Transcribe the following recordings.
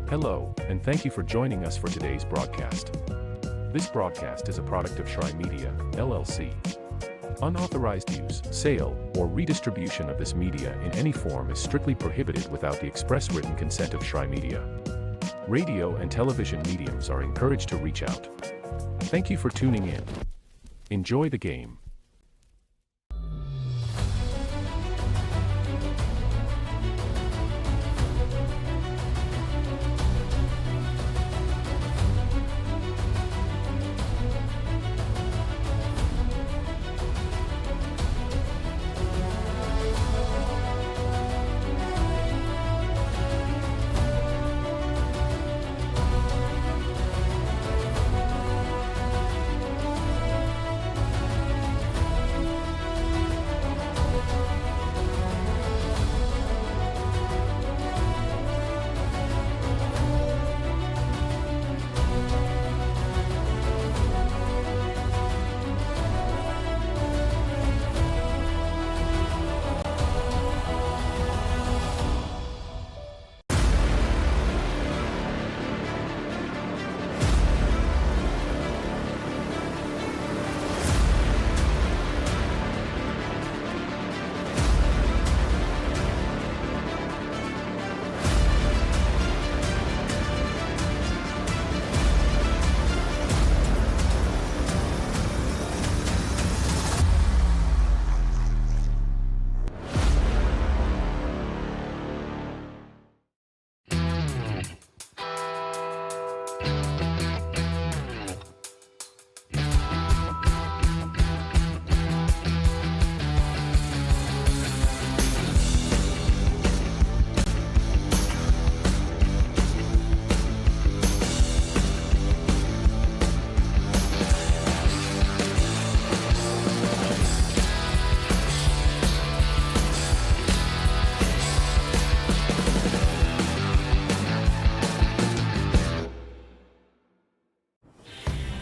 Hello, and thank you for joining us for today's broadcast. This broadcast is a product of Shry Media, LLC. Unauthorized use, sale, or redistribution of this media in any form is strictly prohibited without the express written consent of Shry Media. Radio and television mediums are encouraged to reach out. Thank you for tuning in. Enjoy the game.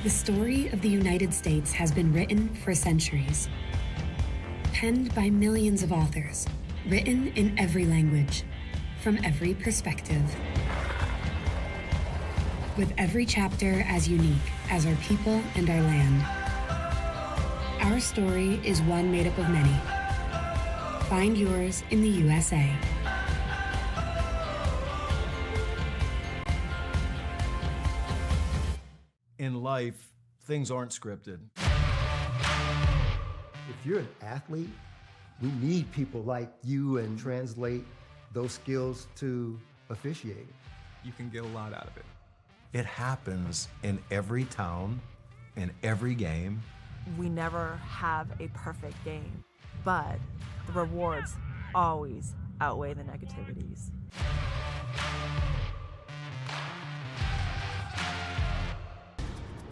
The story of the United States has been written for centuries. Penned by millions of authors, written in every language, from every perspective. With every chapter as unique as our people and our land. Our story is one made up of many. Find yours in the USA. In life, things aren't scripted. If you're an athlete, we need people like you and translate those skills to officiating. You can get a lot out of it. It happens in every town, in every game. We never have a perfect game, but the rewards always outweigh the negativities.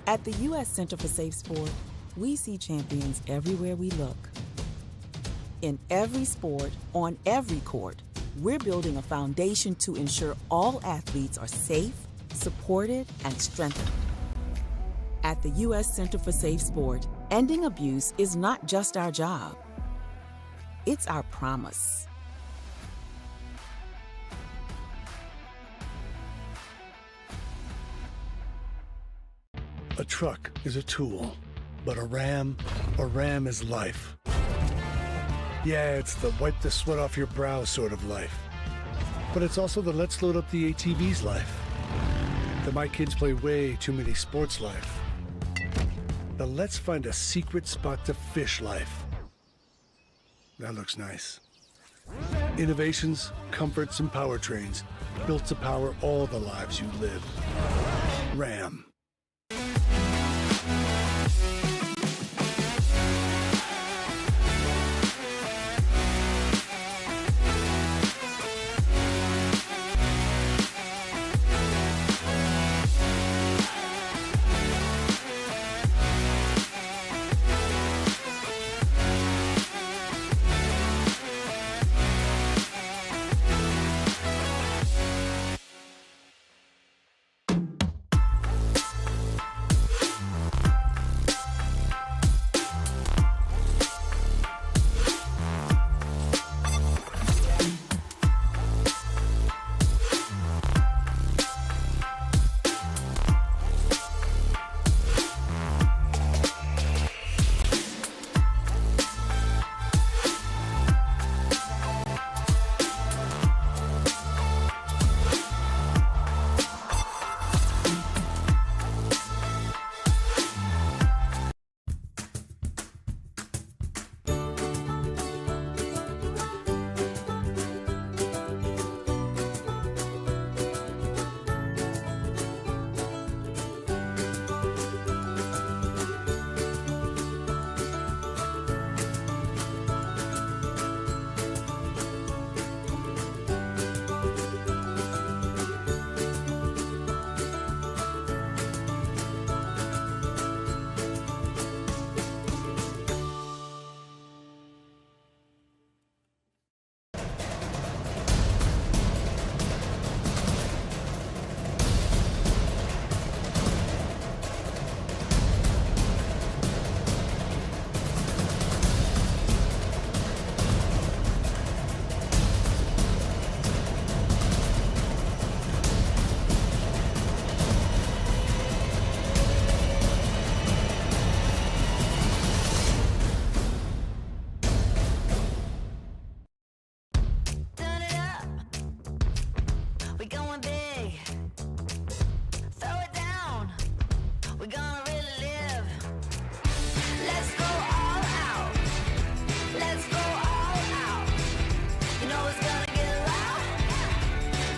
At the U.S. Center for Safe Sport, we see champions everywhere we look. In every sport, on every court, we're building a foundation to ensure all athletes are safe, supported, and strengthened. At the U.S. Center for Safe Sport, ending abuse is not just our job. It's our promise. A truck is a tool, but a ram is life. Yeah, it's the wipe the sweat off your brow sort of life. But it's also the let's load up the ATV's life. The my kids play way too many sports life. The let's find a secret spot to fish life. That looks nice. Innovations, comforts, and powertrains built to power all the lives you live. Ram. going big. Throw it down. We're gonna really live. Let's go all out. Let's go all out. You know it's gonna get loud.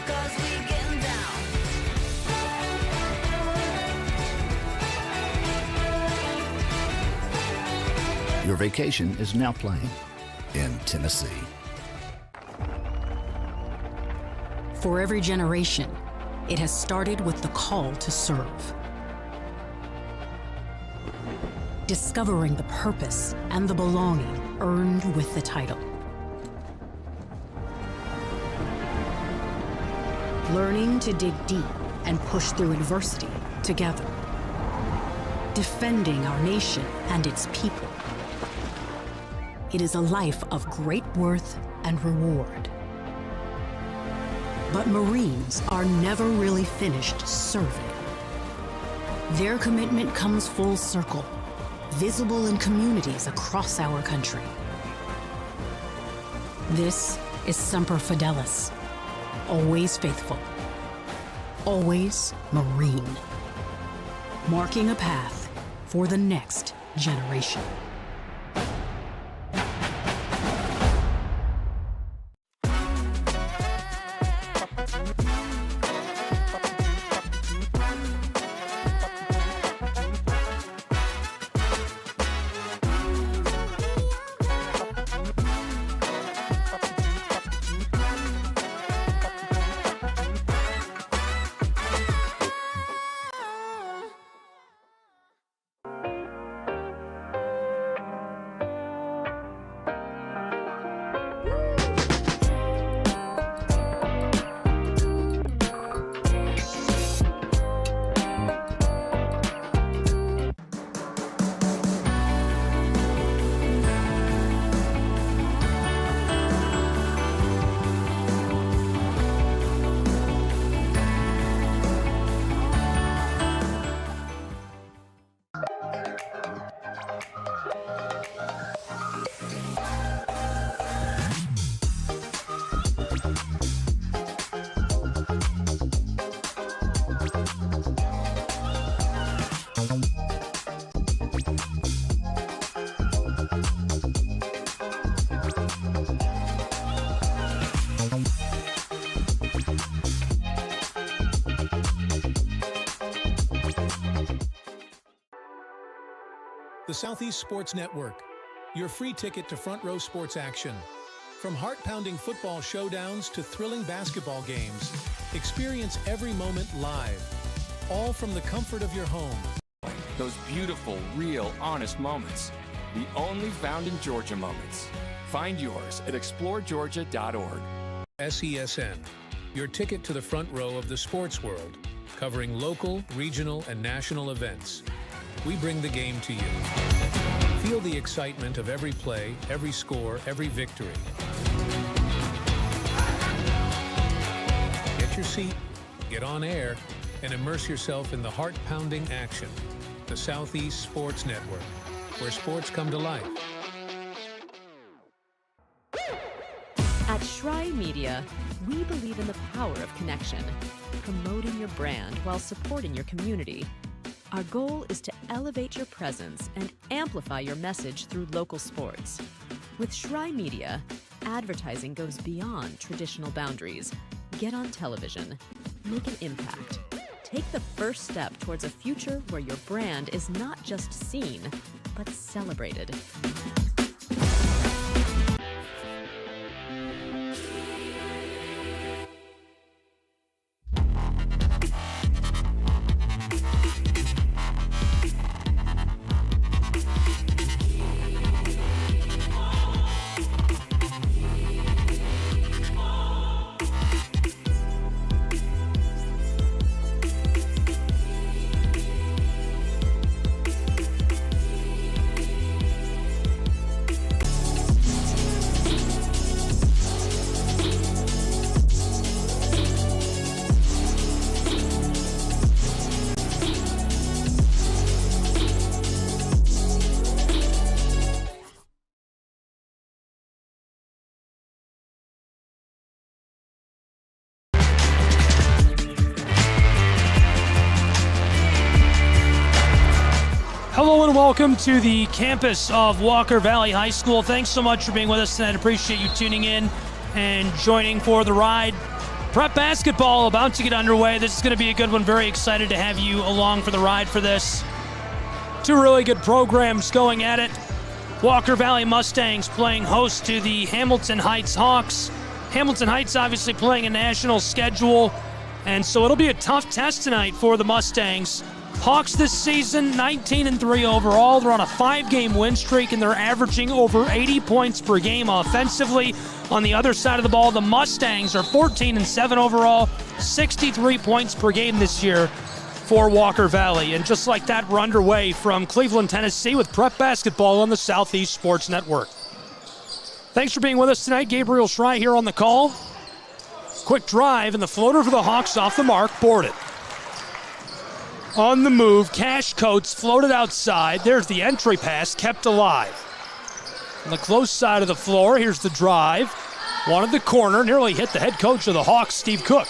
'Cause we getting down. Your vacation is now playing in Tennessee. For every generation, it has started with the call to serve. Discovering the purpose and the belonging earned with the title. Learning to dig deep and push through adversity together. Defending our nation and its people. It is a life of great worth and reward. But Marines are never really finished serving. Their commitment comes full circle, visible in communities across our country. This is Semper Fidelis, always faithful, always Marine, marking a path for the next generation. The Southeast Sports Network, your free ticket to front row sports action. From heart-pounding football showdowns to thrilling basketball games, experience every moment live, all from the comfort of your home. Those beautiful, real, honest moments. The only found in Georgia moments. Find yours at exploregeorgia.org. SESN, your ticket to the front row of the sports world, covering local, regional, and national events. We bring the game to you. Feel the excitement of every play, every score, every victory. Get your seat, get on air, and immerse yourself in the heart-pounding action. The Southeast Sports Network, where sports come to life. At Shry Media, we believe in the power of connection, promoting your brand while supporting your community. Our goal is to elevate your presence and amplify your message through local sports. With Shry Media, advertising goes beyond traditional boundaries. Get on television, make an impact. Take the first step towards a future where your brand is not just seen, but celebrated. Hello and welcome to the campus of Walker Valley High School. Thanks so much for being with us tonight. Appreciate you tuning in and joining for the ride. Prep basketball about to get underway. This is going to be a good one. Very excited to have you along for the ride for this. Two really good programs going at it. Walker Valley Mustangs playing host to the Hamilton Heights Hawks. Hamilton Heights obviously playing a national schedule, and so it'll be a tough test tonight for the Mustangs. Hawks this season, 19-3 overall. They're on a 5-game win streak, and they're averaging over 80 points per game offensively. On the other side of the ball, the Mustangs are 14-7 overall, 63 points per game this year for Walker Valley. And just like that, we're underway from Cleveland, Tennessee with prep basketball on the Southeast Sports Network. Thanks for being with us tonight. Gabriel Schrei here on the call. Quick drive, and the floater for the Hawks off the mark, boarded. On the move, Cash Coates floated outside. There's the entry pass, kept alive. On the close side of the floor, here's the drive. Wanted the corner, nearly hit the head coach of the Hawks, Steve Cook.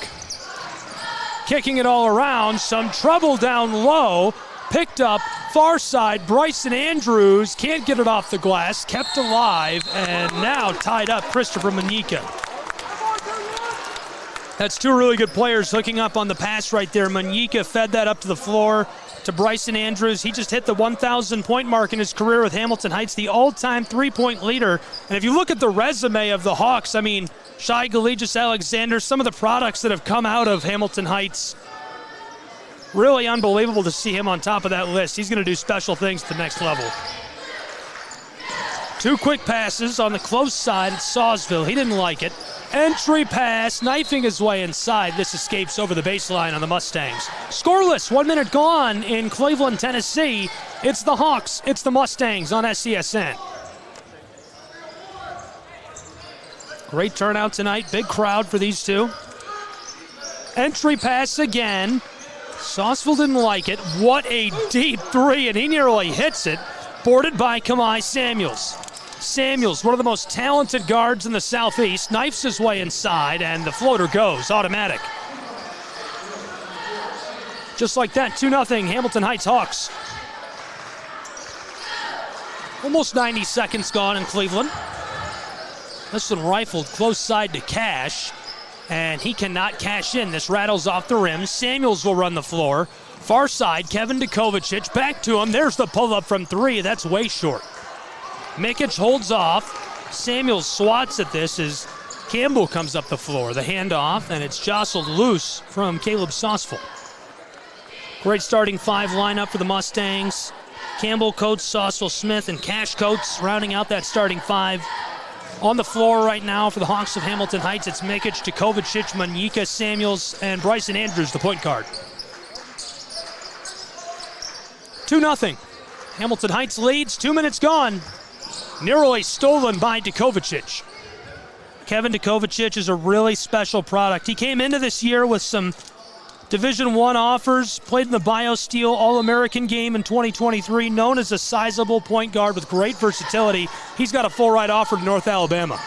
Kicking it all around, some trouble down low. Picked up, far side, Bryson Andrews. Can't get it off the glass, kept alive, and now tied up Christopher Manyika. That's two really good players hooking up on the pass right there. Manyika fed that up to the floor to Bryson Andrews. He just hit the 1,000-point mark in his career with Hamilton Heights, the all-time three-point leader. And if you look at the resume of the Hawks, I mean, Shai Gilgeous-Alexander, some of the products that have come out of Hamilton Heights, really unbelievable to see him on top of that list. He's going to do special things at the next level. Two quick passes on the close side at Sawsville. He didn't like it. Entry pass, knifing his way inside. This escapes over the baseline on the Mustangs. Scoreless, 1 minute gone in Cleveland, Tennessee. It's the Hawks, it's the Mustangs on SCSN. Great turnout tonight, big crowd for these two. Entry pass again. Sawsville didn't like it. What a deep three, and he nearly hits it. Boarded by Kamai Samuels. Samuels, one of the most talented guards in the Southeast, knifes his way inside, and the floater goes automatic. Just like that, 2-0 Hamilton Heights Hawks. Almost 90 seconds gone in Cleveland. This one rifled close side to Cash, and he cannot cash in. This rattles off the rim. Samuels will run the floor. Far side, Kevin Dukovacic, back to him. There's the pull-up from three. That's way short. Mikic holds off. Samuels swats at this as Campbell comes up the floor. The handoff, and it's jostled loose from Caleb Sawsville. Great starting five lineup for the Mustangs. Campbell, Coates, Sawsville, Smith, and Cash Coates rounding out that starting five. On the floor right now for the Hawks of Hamilton Heights, it's Mikic, Dukovacic, Manyika, Samuels, and Bryson Andrews, the point guard. 2-0. Hamilton Heights leads, 2 minutes gone. Nearly stolen by Dukovacic. Kevin Dukovacic is a really special product. He came into this year with some Division I offers, played in the BioSteel All-American game in 2023, known as a sizable point guard with great versatility. He's got a full ride offer to North Alabama.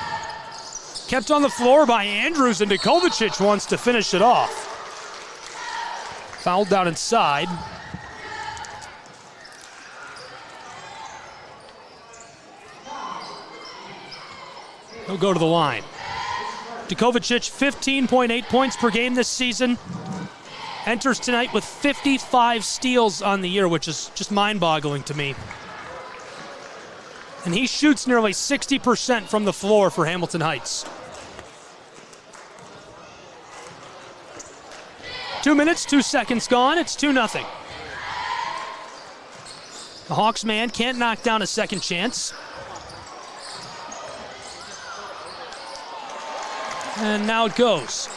Kept on the floor by Andrews, and Dukovacic wants to finish it off. Fouled down inside. He'll go to the line. Dukovacic, 15.8 points per game this season. Enters tonight with 55 steals on the year, which is just mind-boggling to me. And he shoots nearly 60% from the floor for Hamilton Heights. 2 minutes, 2 seconds gone. It's 2-0. The Hawks man can't knock down a second chance. And now it goes.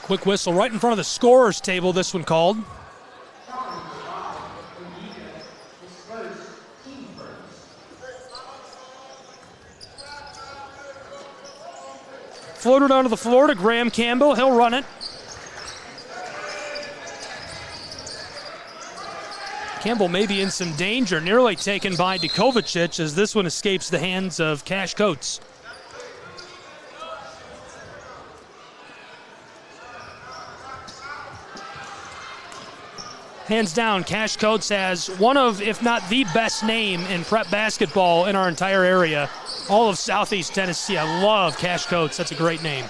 Quick whistle right in front of the scorer's table, this one called. Floater down to the floor to Graham Campbell. He'll run it. Campbell may be in some danger, nearly taken by Dukovacic as this one escapes the hands of Cash Coates. Hands down, Cash Coates has one of, if not the best name in prep basketball in our entire area. All of Southeast Tennessee. I love Cash Coates. That's a great name.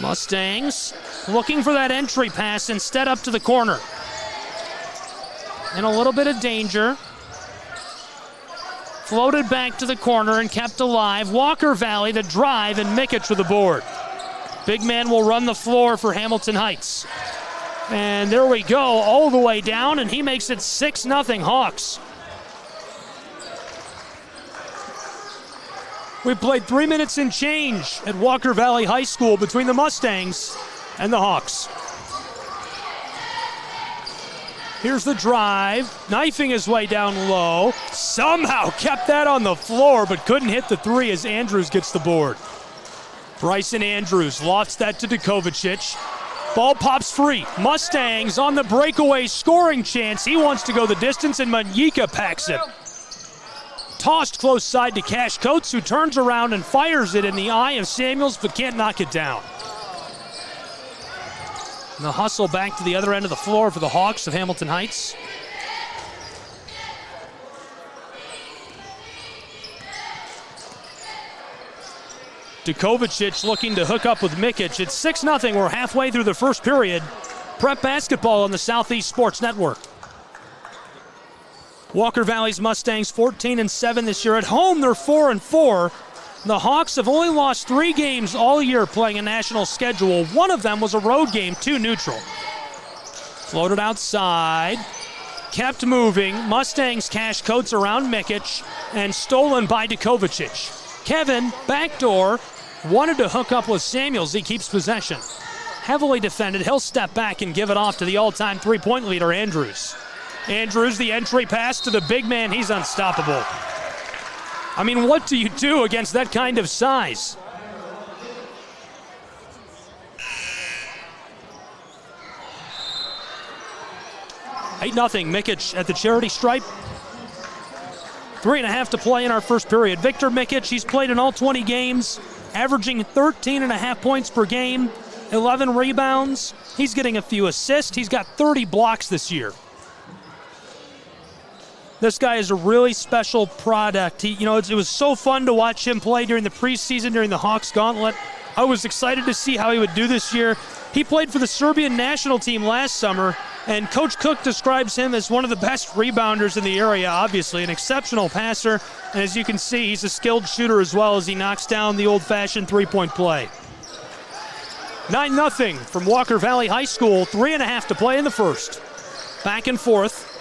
Mustangs looking for that entry pass, instead up to the corner. In a little bit of danger. Floated back to the corner and kept alive. Walker Valley the drive, and Mikic with the board. Big man will run the floor for Hamilton Heights. And there we go, all the way down, and he makes it 6-0 Hawks. We played 3 minutes and change at Walker Valley High School between the Mustangs and the Hawks. Here's the drive, knifing his way down low. Somehow kept that on the floor, but couldn't hit the three as Andrews gets the board. Bryson Andrews lofts that to Dukovacic. Ball pops free. Mustangs on the breakaway scoring chance. He wants to go the distance, and Manyika packs it. Tossed close side to Cash Coates, who turns around and fires it in the eye of Samuels, but can't knock it down. And the hustle back to the other end of the floor for the Hawks of Hamilton Heights. Dukovacic looking to hook up with Mikic. It's 6-0. We're halfway through the first period. Prep basketball on the Southeast Sports Network. Walker Valley's Mustangs 14-7 this year. At home, they're 4-4. The Hawks have only lost 3 games all year playing a national schedule. One of them was a road game, 2 neutral. Floated outside. Kept moving. Mustangs Cash Coates around Mikic, and stolen by Dukovacic. Kevin, backdoor, wanted to hook up with Samuels. He keeps possession. Heavily defended. He'll step back and give it off to the all-time three-point leader, Andrews. Andrews, the entry pass to the big man. He's unstoppable. I mean, what do you do against that kind of size? Eight 0 Mikic at the charity stripe. 3.5 to play in our first period. Victor Mikic, he's played in all 20 games, averaging 13.5 points per game, 11 rebounds. He's getting a few assists. He's got 30 blocks this year. This guy is a really special product. It was so fun to watch him play during the preseason, during the Hawks Gauntlet. I was excited to see how he would do this year. He played for the Serbian national team last summer, and Coach Cook describes him as one of the best rebounders in the area, obviously, an exceptional passer. And as you can see, he's a skilled shooter as well as he knocks down the old-fashioned three-point play. 9-0 from Walker Valley High School, 3.5 to play in the first. Back and forth.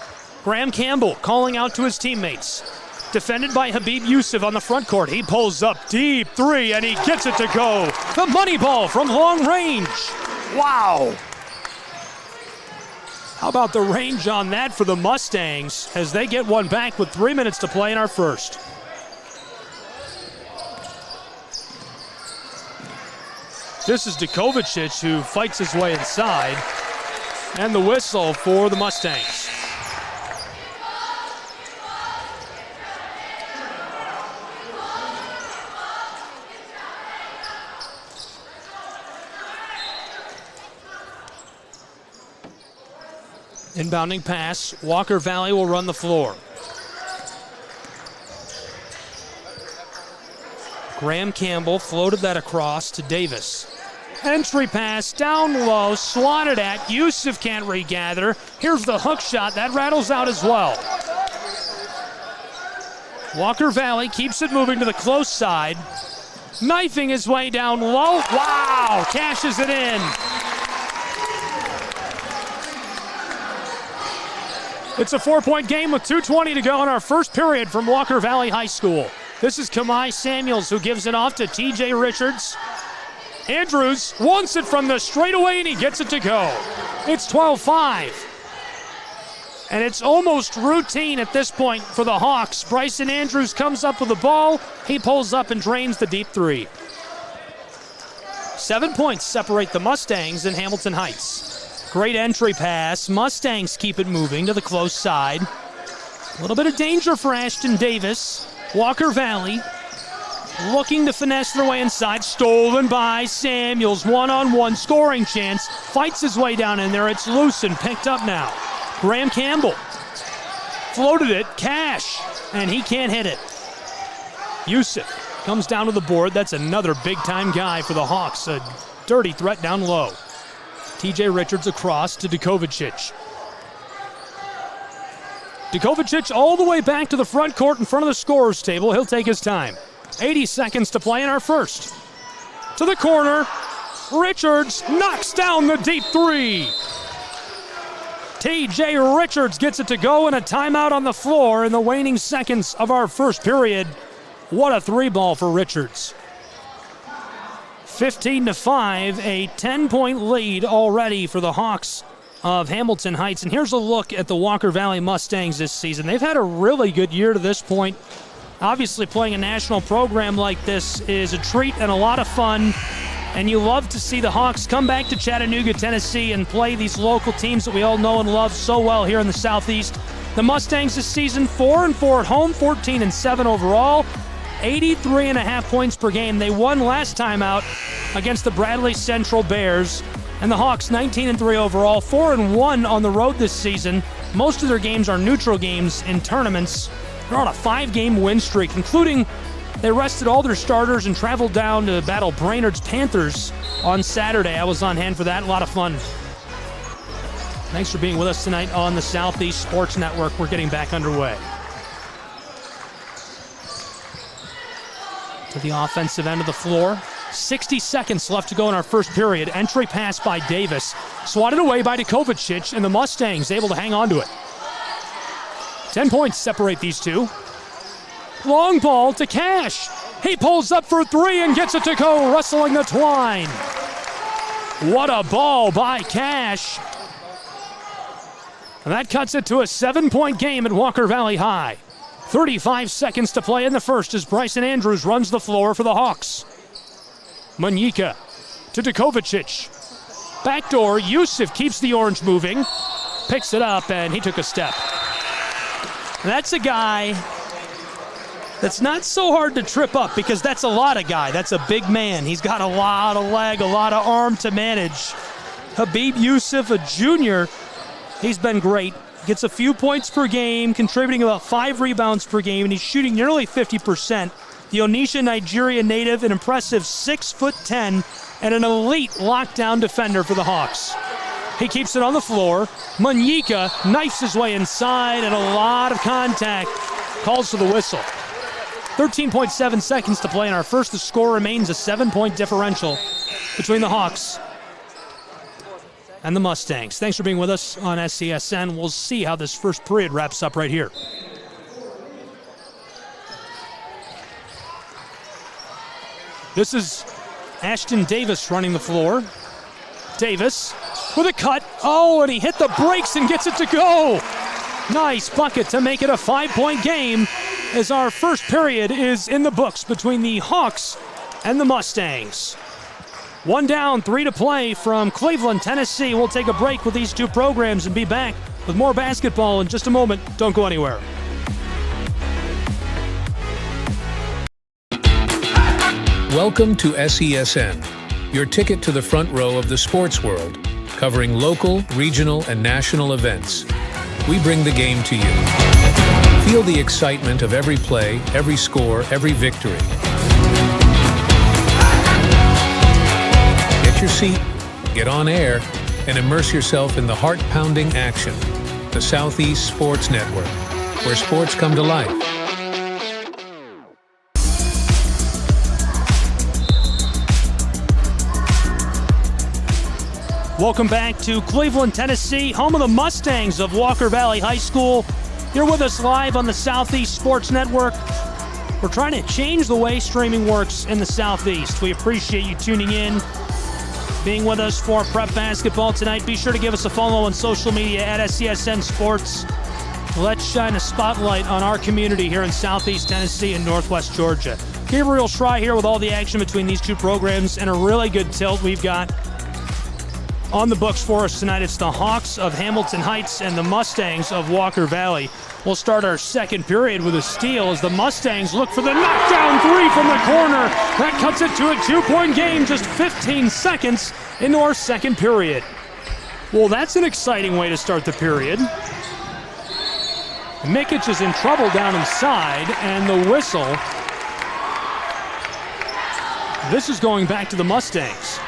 Graham Campbell calling out to his teammates. Defended by Habib Yusuf on the front court. He pulls up deep three, and he gets it to go. The money ball from long range. Wow. How about the range on that for the Mustangs as they get one back with 3 minutes to play in our first. This is Dukovacic who fights his way inside. And the whistle for the Mustangs. Inbounding pass. Walker Valley will run the floor. Graham Campbell floated that across to Davis. Entry pass down low, swatted at. Yusuf can't regather. Here's the hook shot. That rattles out as well. Walker Valley keeps it moving to the close side. Knifing his way down low. Wow! Cashes it in. It's a 4-point game with 2:20 to go in our first period from Walker Valley High School. This is Kamai Samuels who gives it off to TJ Richards. Andrews wants it from the straightaway, and he gets it to go. It's 12-5. And it's almost routine at this point for the Hawks. Bryson Andrews comes up with the ball. He pulls up and drains the deep three. 7 points separate the Mustangs and Hamilton Heights. Great entry pass. Mustangs keep it moving to the close side. A little bit of danger for Ashton Davis. Walker Valley looking to finesse their way inside. Stolen by Samuels. One-on-one scoring chance. Fights his way down in there. It's loose and picked up now. Graham Campbell floated it. Cash. And he can't hit it. Yusuf comes down to the board. That's another big-time guy for the Hawks. A dirty threat down low. TJ Richards across to Dukovicic. Dukovicic all the way back to the front court in front of the scorer's table. He'll take his time. 80 seconds to play in our first. To the corner. Richards knocks down the deep three. TJ Richards gets it to go, and a timeout on the floor in the waning seconds of our first period. What a three ball for Richards. 15-5, a 10-point lead already for the Hawks of Hamilton Heights. And here's a look at the Walker Valley Mustangs this season. They've had a really good year to this point. Obviously, playing a national program like this is a treat and a lot of fun. And you love to see the Hawks come back to Chattanooga, Tennessee, and play these local teams that we all know and love so well here in the Southeast. The Mustangs this season, 4-4 at home, 14-7 overall, 83.5 points per game. They won last time out against the Bradley Central Bears. And the Hawks, 19-3 overall, 4-1 on the road this season. Most of their games are neutral games in tournaments. They're on a 5-game win streak, including they rested all their starters and traveled down to battle Brainerd's Panthers on Saturday. I was on hand for that. A lot of fun. Thanks for being with us tonight on the Southeast Sports Network. We're getting back underway. To the offensive end of the floor. 60 seconds left to go in our first period. Entry pass by Davis. Swatted away by Dukovicic, and the Mustangs able to hang on to it. 10 points separate these two. Long ball to Cash. He pulls up for three and gets it to go, wrestling the twine. What a ball by Cash. And that cuts it to a 7-point game at Walker Valley High. 35 seconds to play in the first as Bryson Andrews runs the floor for the Hawks. Manyika to Dukovicic. Backdoor, Yusuf keeps the orange moving. Picks it up, and he took a step. And that's a guy that's not so hard to trip up because that's a lot of guy. That's a big man. He's got a lot of leg, a lot of arm to manage. Habib Yusuf, a junior, he's been great. Gets a few points per game, contributing about 5 rebounds per game, and he's shooting nearly 50%. The Onitsha, Nigeria native, an impressive 6'10", and an elite lockdown defender for the Hawks. He keeps it on the floor. Manyika knifes his way inside, and a lot of contact. Calls for the whistle. 13.7 seconds to play in our first. The score remains a 7-point differential between the Hawks and the Mustangs. Thanks for being with us on SCSN. We'll see how this first period wraps up right here. This is Ashton Davis running the floor. Davis with a cut. Oh, and he hit the brakes and gets it to go. Nice bucket to make it a 5-point game as our first period is in the books between the Hawks and the Mustangs. 1 down, 3 to play from Cleveland, Tennessee. We'll take a break with these two programs and be back with more basketball in just a moment. Don't go anywhere. Welcome to SESN, your ticket to the front row of the sports world, covering local, regional, and national events. We bring the game to you. Feel the excitement of every play, every score, every victory. Get your seat, get on air, and immerse yourself in the heart-pounding action. The Southeast Sports Network, where sports come to life. Welcome back to Cleveland, Tennessee, home of the Mustangs of Walker Valley High School. You're with us live on the Southeast Sports Network. We're trying to change the way streaming works in the Southeast. We appreciate you tuning in, being with us for prep basketball tonight. Be sure to give us a follow on social media at SCSN Sports. Let's shine a spotlight on our community here in Southeast Tennessee and Northwest Georgia. Gabriel Schrei here with all the action between these two programs and a really good tilt we've got on the books for us tonight. It's the Hawks of Hamilton Heights and the Mustangs of Walker Valley. We'll start our second period with a steal as the Mustangs look for the knockdown three from the corner. That cuts it to a 2-point game just 15 seconds into our second period. Well, that's an exciting way to start the period. Mikic is in trouble down inside, and the whistle. This is going back to the Mustangs.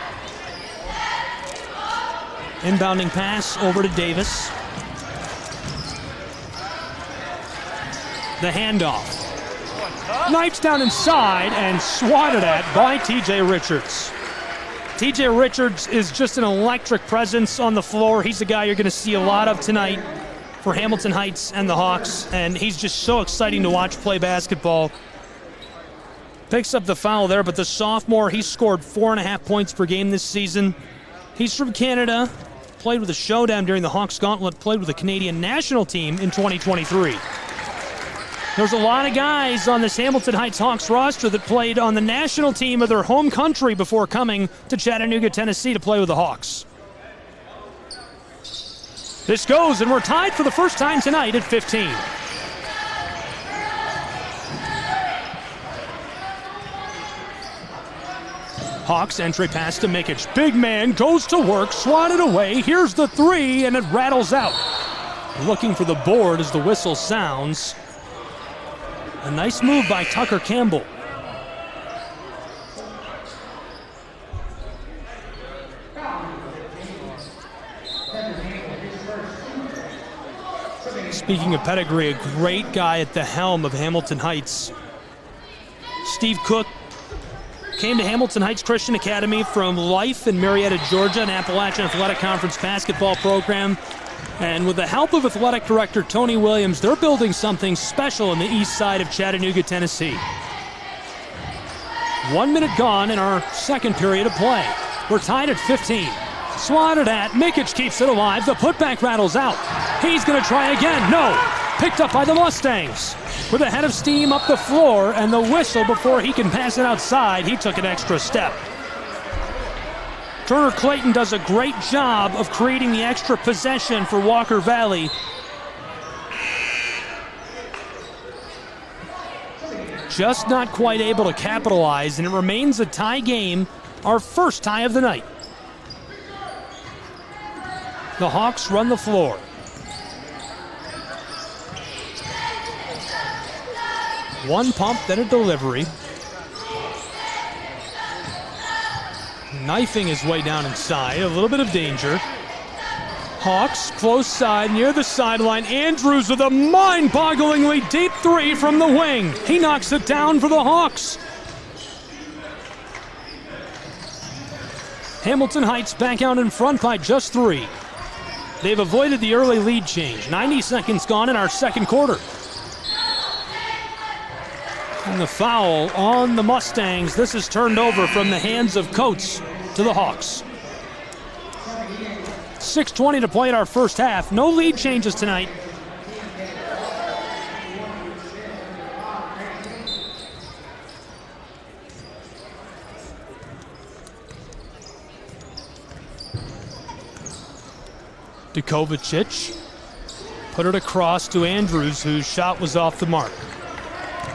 Inbounding pass over to Davis. The handoff. Knifes down inside and swatted at by TJ Richards. TJ Richards is just an electric presence on the floor. He's the guy you're going to see a lot of tonight for Hamilton Heights and the Hawks, and he's just so exciting to watch play basketball. Picks up the foul there, but the sophomore, he's scored 4.5 points per game this season. He's from Canada, played with the Showdown during the Hawks Gauntlet, played with the Canadian national team in 2023. There's a lot of guys on this Hamilton Heights Hawks roster that played on the national team of their home country before coming to Chattanooga, Tennessee to play with the Hawks. This goes, and we're tied for the first time tonight at 15. Hawks entry pass to Mikic. Big man goes to work, swatted away. Here's the three, and it rattles out. Looking for the board as the whistle sounds. A nice move by Tucker Campbell. Speaking of pedigree, a great guy at the helm of Hamilton Heights. Steve Cook came to Hamilton Heights Christian Academy from Life in Marietta, Georgia, an Appalachian Athletic Conference basketball program. And with the help of athletic director Tony Williams, they're building something special in the east side of Chattanooga, Tennessee. 1 minute gone in our second period of play. We're tied at 15. Swatted at. Mikic keeps it alive. The putback rattles out. He's going to try again. No. Picked up by the Mustangs. With a head of steam up the floor and the whistle before he can pass it outside. He took an extra step. Turner Clayton does a great job of creating the extra possession for Walker Valley. Just not quite able to capitalize, and it remains a tie game, our first tie of the night. The Hawks run the floor. One pump, then a delivery. Knifing his way down inside, a little bit of danger. Hawks, close side, near the sideline. Andrews with a mind-bogglingly deep three from the wing. He knocks it down for the Hawks. Hamilton Heights back out in front by just 3. They've avoided the early lead change. 90 seconds gone in our second quarter. And the foul on the Mustangs. This is turned over from the hands of Coates to the Hawks. 6:20 to play in our first half. No lead changes tonight. Dukovacic put it across to Andrews, whose shot was off the mark.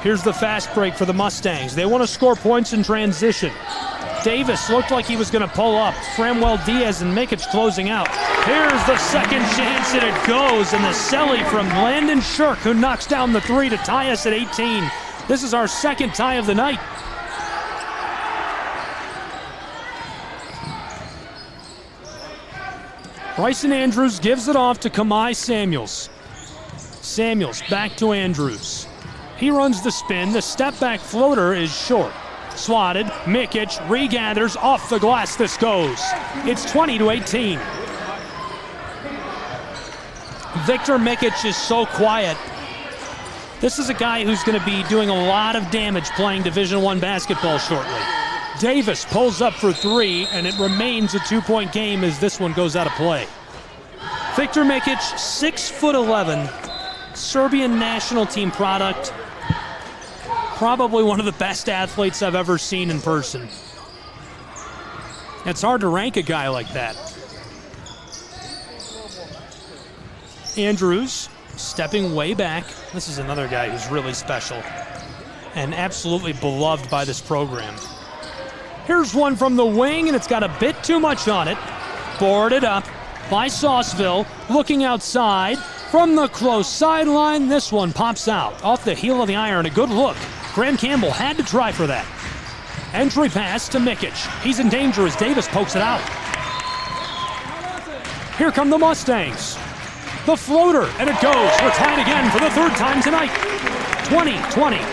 Here's the fast break for the Mustangs. They want to score points in transition. Davis looked like he was going to pull up. Framwell Diaz and Mikic closing out. Here's the second chance, and it goes. And the celly from Landon Shirk, who knocks down the three to tie us at 18. This is our second tie of the night. Bryson Andrews gives it off to Kamai Samuels. Samuels back to Andrews. He runs the spin. The step-back floater is short. Swatted. Mikic regathers off the glass. This goes. It's 20-18. Victor Mikic is so quiet. This is a guy who's going to be doing a lot of damage playing Division I basketball shortly. Davis pulls up for 3, and it remains a 2-point game as this one goes out of play. Victor Mikic, 6'11", Serbian national team product. Probably one of the best athletes I've ever seen in person. It's hard to rank a guy like that. Andrews stepping way back. This is another guy who's really special and absolutely beloved by this program. Here's one from the wing, and it's got a bit too much on it. Boarded up by Sauceville, looking outside from the close sideline. This one pops out off the heel of the iron. A good look. Graham Campbell had to try for that. Entry pass to Mikic. He's in danger as Davis pokes it out. Here come the Mustangs. The floater, and it goes. We're tied again for the third time tonight. 20-20.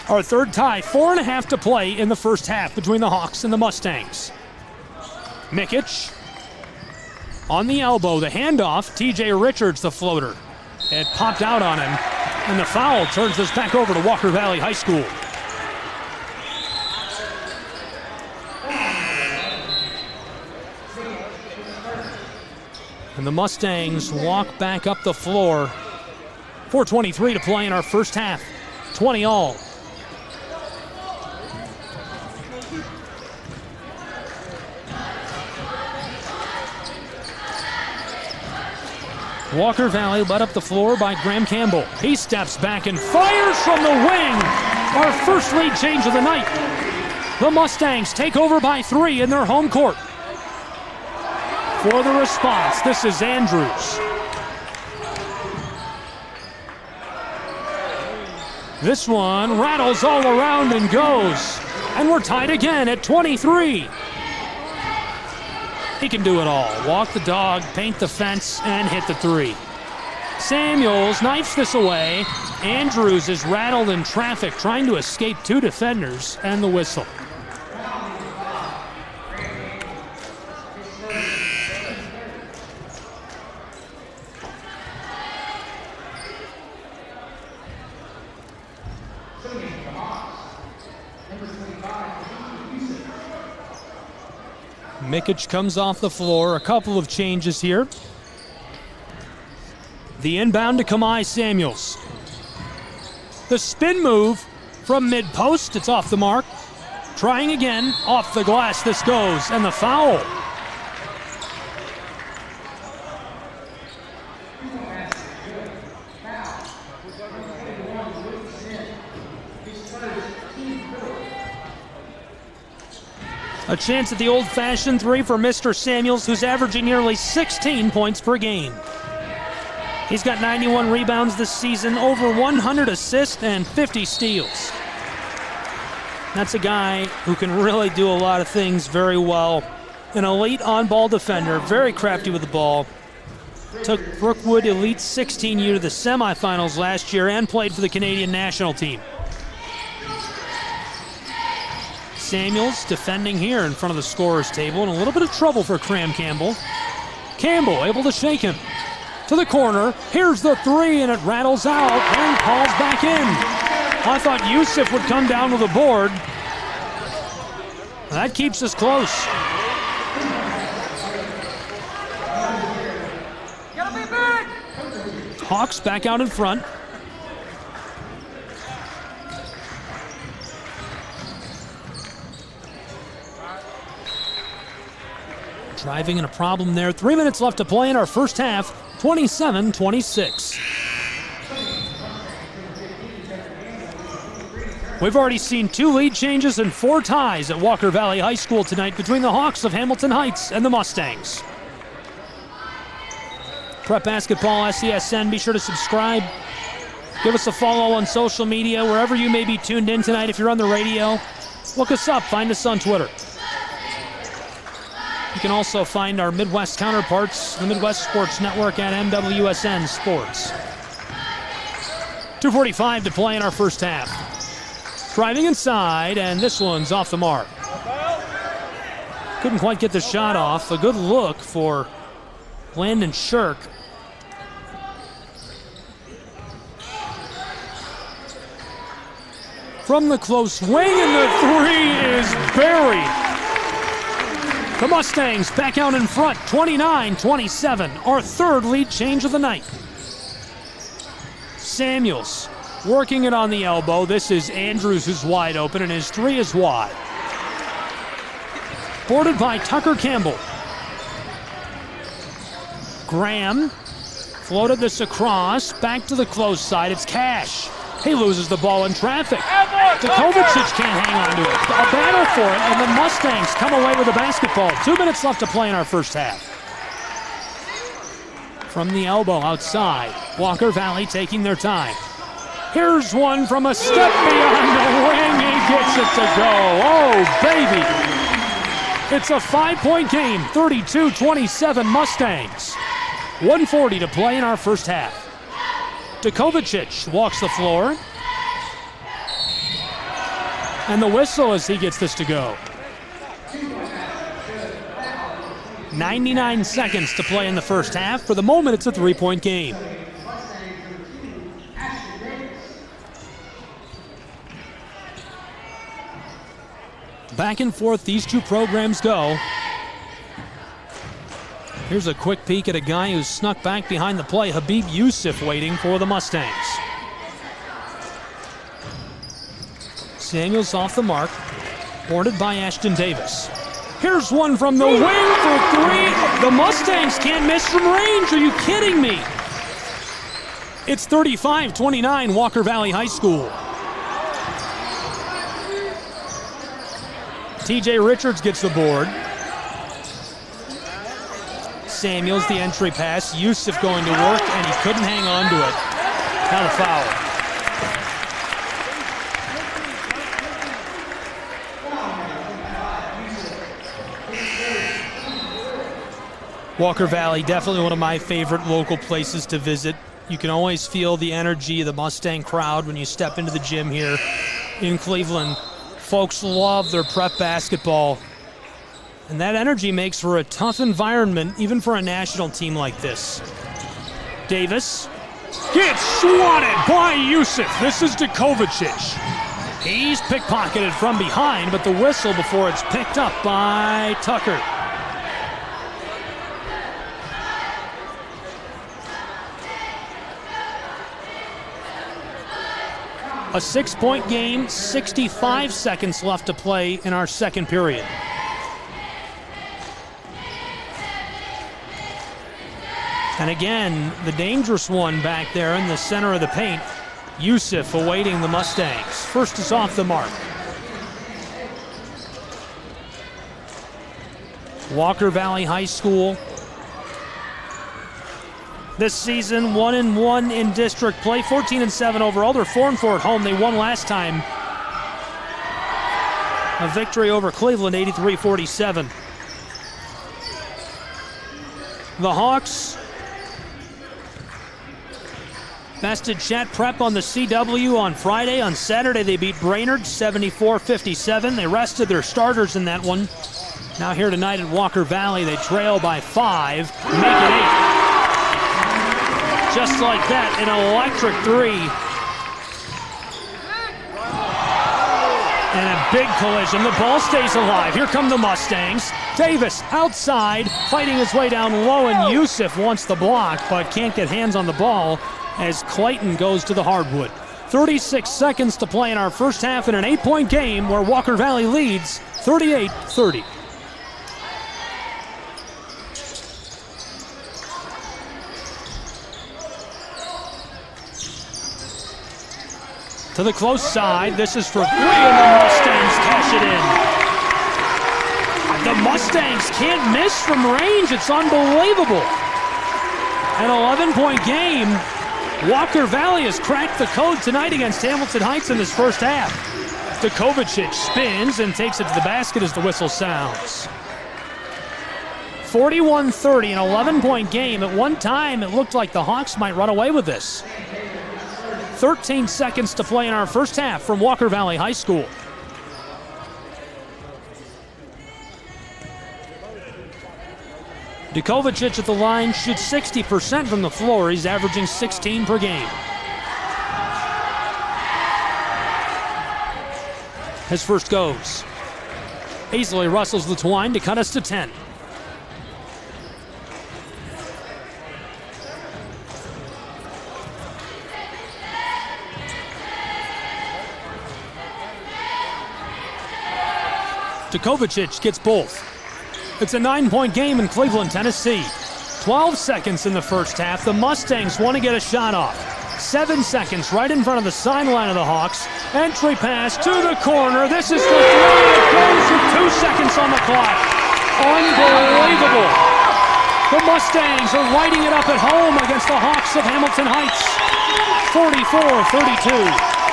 Our third tie, 4.5 to play in the first half between the Hawks and the Mustangs. Mikic on the elbow, the handoff, TJ Richards, the floater. It popped out on him, and the foul turns this back over to Walker Valley High School. And the Mustangs walk back up the floor. 4:23 to play in our first half, 20 all. Walker Valley led up the floor by Graham Campbell. He steps back and fires from the wing. Our first lead change of the night. The Mustangs take over by 3 in their home court. For the response, this is Andrews. This one rattles all around and goes. And we're tied again at 23. He can do it all. Walk the dog, paint the fence, and hit the 3. Samuels knifes this away. Andrews is rattled in traffic, trying to escape 2 defenders, and the whistle. Mikic comes off the floor. A couple of changes here. The inbound to Kamai Samuels. The spin move from mid-post. It's off the mark. Trying again. Off the glass this goes. And the foul. A chance at the old-fashioned 3 for Mr. Samuels, who's averaging nearly 16 points per game. He's got 91 rebounds this season, over 100 assists, and 50 steals. That's a guy who can really do a lot of things very well. An elite on-ball defender, very crafty with the ball. Took Brookwood Elite 16U to the semifinals last year and played for the Canadian national team. Samuels defending here in front of the scorer's table, and a little bit of trouble for Graham Campbell. Campbell able to shake him to the corner. Here's the 3, and it rattles out and calls back in. I thought Yusuf would come down with a board. That keeps us close. Hawks back out in front. Driving in a problem there. 3 minutes left to play in our first half. 27-26. We've already seen 2 lead changes and 4 ties at Walker Valley High School tonight between the Hawks of Hamilton Heights and the Mustangs. Prep Basketball SCSN, be sure to subscribe. Give us a follow on social media, wherever you may be tuned in tonight. If you're on the radio, look us up, find us on Twitter. You can also find our Midwest counterparts, the Midwest Sports Network at MWSN Sports. 2:45 to play in our first half. Driving inside, and this one's off the mark. Couldn't quite get the shot off. A good look for Landon Shirk. From the close wing, and the 3 is buried. The Mustangs back out in front, 29-27, our third lead change of the night. Samuels working it on the elbow. This is Andrews, who's wide open, and his 3 is wide. Boarded by Tucker Campbell. Graham floated this across, back to the close side. It's Cash. He loses the ball in traffic. Kovacic can't hang on to it. A battle for it, and the Mustangs come away with the basketball. 2 minutes left to play in our first half. From the elbow outside, Walker Valley taking their time. Here's one from a step beyond the wing. He gets it to go. Oh, baby. It's a 5-point game, 32-27 Mustangs. 1:40 to play in our first half. Kovacic walks the floor. And the whistle as he gets this to go. 99 seconds to play in the first half. For the moment, it's a 3-point game. Back and forth these two programs go. Here's a quick peek at a guy who's snuck back behind the play. Habib Yusuf waiting for the Mustangs. Samuels off the mark, boarded by Ashton Davis. Here's one from the wing for three. The Mustangs can't miss from range. Are you kidding me? It's 35-29 Walker Valley High School. TJ Richards gets the board. Samuels, the entry pass. Yusuf going to work, and he couldn't hang on to it. Not a foul. Walker Valley, definitely one of my favorite local places to visit. You can always feel the energy of the Mustang crowd when you step into the gym here in Cleveland. Folks love their prep basketball. And that energy makes for a tough environment, even for a national team like this. Davis gets swatted by Yusuf. This is Kovacic. He's pickpocketed from behind, but the whistle before it's picked up by Tucker. A 6-point game, 65 seconds left to play in our second period. And again, the dangerous one back there in the center of the paint. Yusuf awaiting the Mustangs. First is off the mark. Walker Valley High School. This season, 1-1 in district play, 14-7 overall. They're 4-4 at home. They won last time. A victory over Cleveland, 83-47. The Hawks bested Chat Prep on the CW on Friday. On Saturday, they beat Brainerd 74-57. They rested their starters in that one. Now here tonight at Walker Valley, they trail by 5, make it 8. Just like that, an electric three. And a big collision. The ball stays alive. Here come the Mustangs. Davis outside, fighting his way down low, and Yusuf wants the block, but can't get hands on the ball as Clayton goes to the hardwood. 36 seconds to play in our first half in an 8-point game where Walker Valley leads 38-30. To the close side, this is for 3, and the Mustangs cash it in. The Mustangs can't miss from range. It's unbelievable. An 11-point game. Walker Valley has cracked the code tonight against Hamilton Heights in this first half. Kovacic spins and takes it to the basket as the whistle sounds. 41-30, an 11-point game. At one time, it looked like the Hawks might run away with this. 13 seconds to play in our first half from Walker Valley High School. Kovacic at the line shoots 60% from the floor. He's averaging 16 per game. His first goes. Easily wrestles the twine to cut us to 10. Kovacic gets both. It's a 9-point game in Cleveland, Tennessee. 12 seconds in the first half. The Mustangs want to get a shot off. 7 seconds right in front of the sideline of the Hawks. Entry pass to the corner. This is for 3. It goes with 2 seconds on the clock. Unbelievable. The Mustangs are lighting it up at home against the Hawks of Hamilton Heights. 44-32.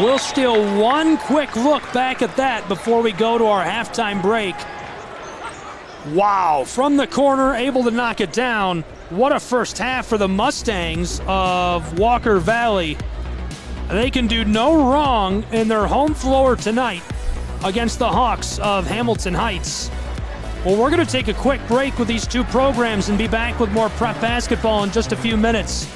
We'll steal one quick look back at that before we go to our halftime break. Wow, from the corner, able to knock it down. What a first half for the Mustangs of Walker Valley. They can do no wrong in their home floor tonight against the Hawks of Hamilton Heights. Well, we're going to take a quick break with these two programs and be back with more prep basketball in just a few minutes.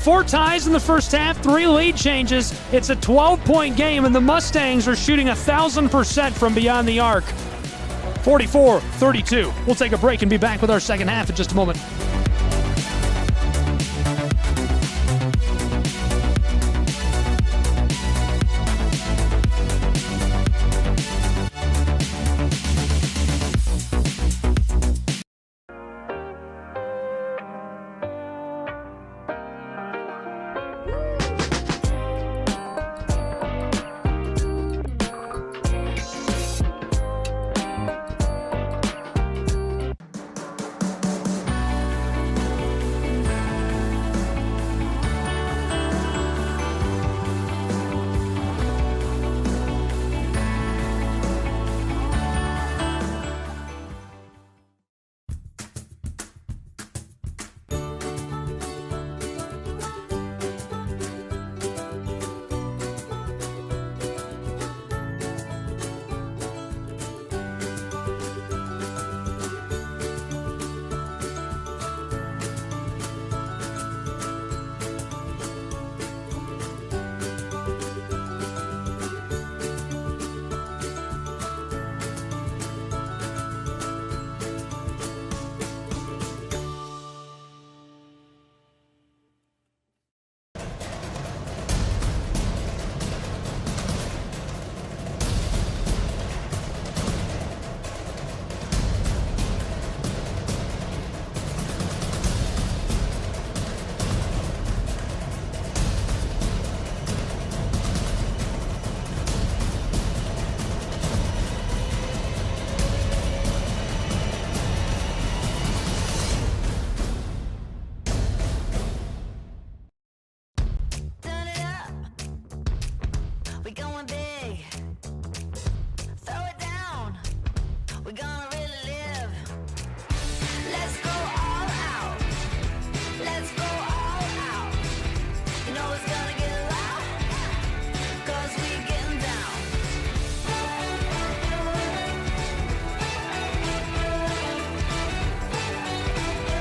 4 ties in the first half, 3 lead changes. It's a 12-point game, and the Mustangs are shooting 1,000% from beyond the arc. 44-32. We'll take a break and be back with our second half in just a moment.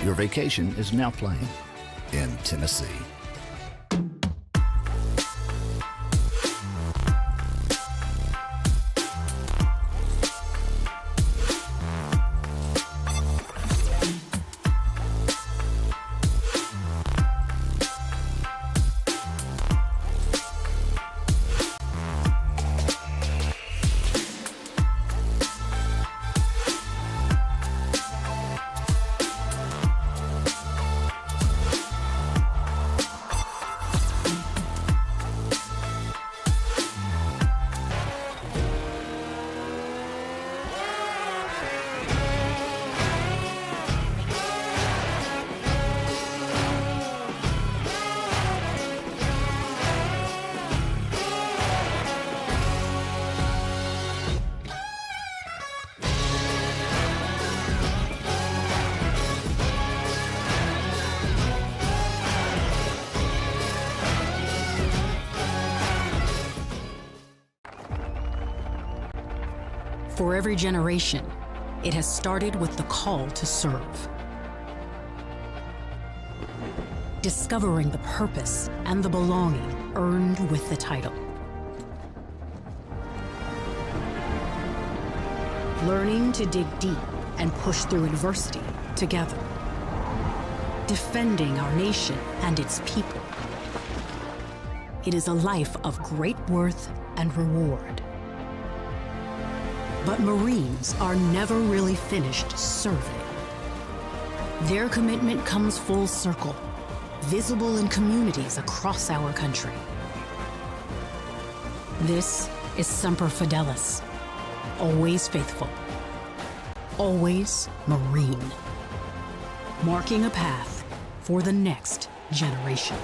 Your vacation is now playing in Tennessee. For every generation, it has started with the call to serve. Discovering the purpose and the belonging earned with the title. Learning to dig deep and push through adversity together. Defending our nation and its people. It is a life of great worth and reward. But Marines are never really finished serving. Their commitment comes full circle, visible in communities across our country. This is Semper Fidelis, always faithful, always Marine, marking a path for the next generation.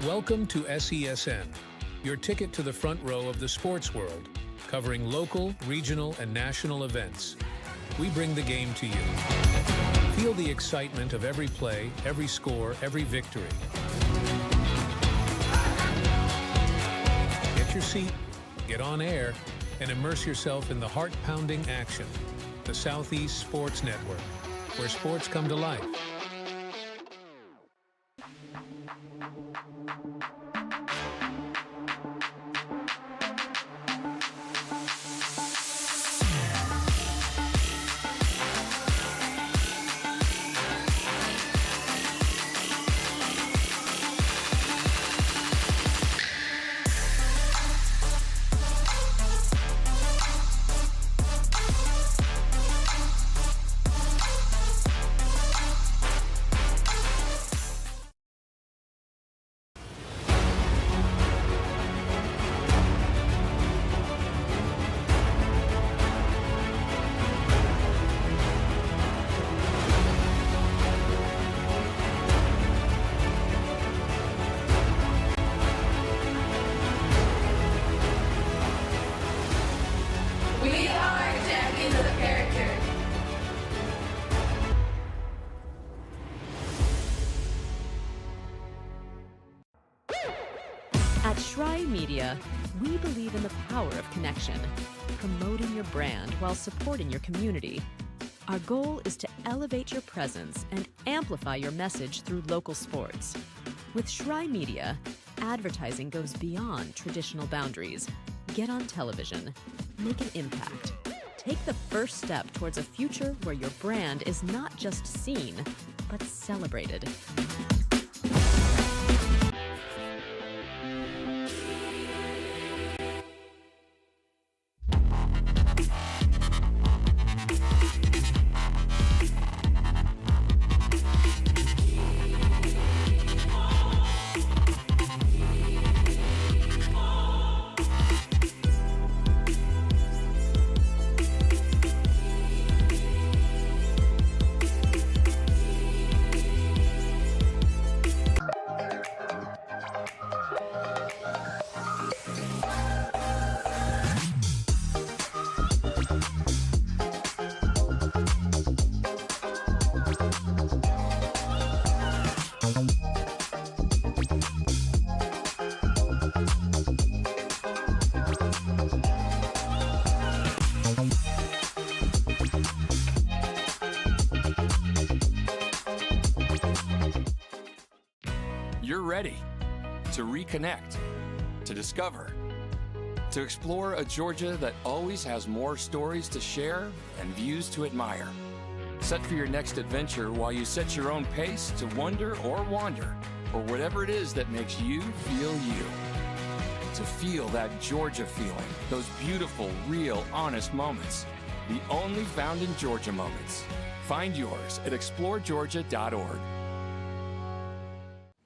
Welcome to SESN, your ticket to the front row of the sports world, covering local, regional, and national events. We bring the game to you. Feel the excitement of every play, every score, every victory. Get your seat, get on air, and immerse yourself in the heart-pounding action. The Southeast Sports Network, where sports come to life. At Shry Media, we believe in the power of connection, promoting your brand while supporting your community. Our goal is to elevate your presence and amplify your message through local sports. With Shry Media, advertising goes beyond traditional boundaries. Get on television, make an impact. Take the first step towards a future where your brand is not just seen, but celebrated. You're ready to reconnect, to discover, to explore a Georgia that always has more stories to share and views to admire. Set for your next adventure while you set your own pace to wonder or wander, or whatever it is that makes you feel you. To feel that Georgia feeling, those beautiful, real, honest moments. The only found in Georgia moments. Find yours at exploregeorgia.org.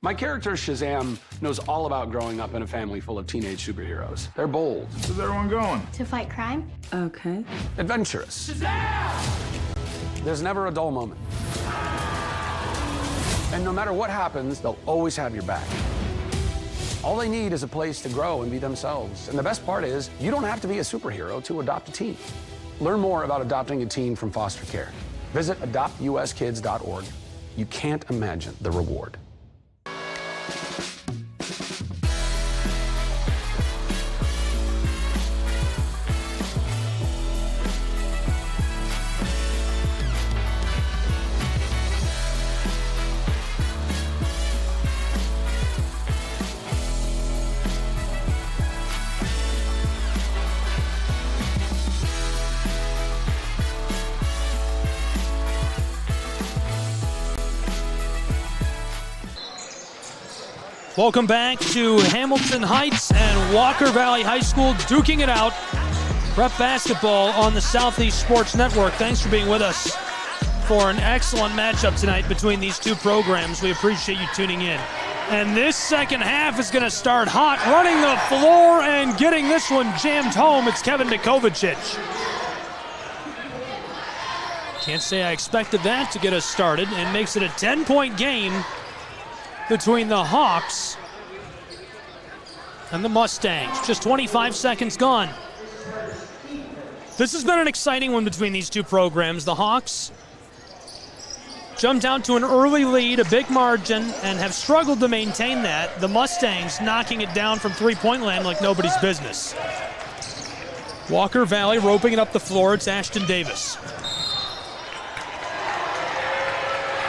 My character, Shazam, knows all about growing up in a family full of teenage superheroes. They're bold. Where's everyone going? To fight crime? Okay. Adventurous. Shazam! There's never a dull moment. And no matter what happens, they'll always have your back. All they need is a place to grow and be themselves. And the best part is, you don't have to be a superhero to adopt a teen. Learn more about adopting a teen from foster care. Visit adoptuskids.org. You can't imagine the reward. Welcome back to Hamilton Heights and Walker Valley High School duking it out. Prep basketball on the Southeast Sports Network. Thanks for being with us for an excellent matchup tonight between these two programs. We appreciate you tuning in. And this second half is going to start hot, running the floor and getting this one jammed home. It's Kevin Nikovicic. Can't say I expected that to get us started, and makes it a 10-point game between the Hawks and the Mustangs. Just 25 seconds gone. This has been an exciting one between these two programs. The Hawks jumped out to an early lead, a big margin, and have struggled to maintain that. The Mustangs knocking it down from three-point land like nobody's business. Walker Valley roping it up the floor. It's Ashton Davis.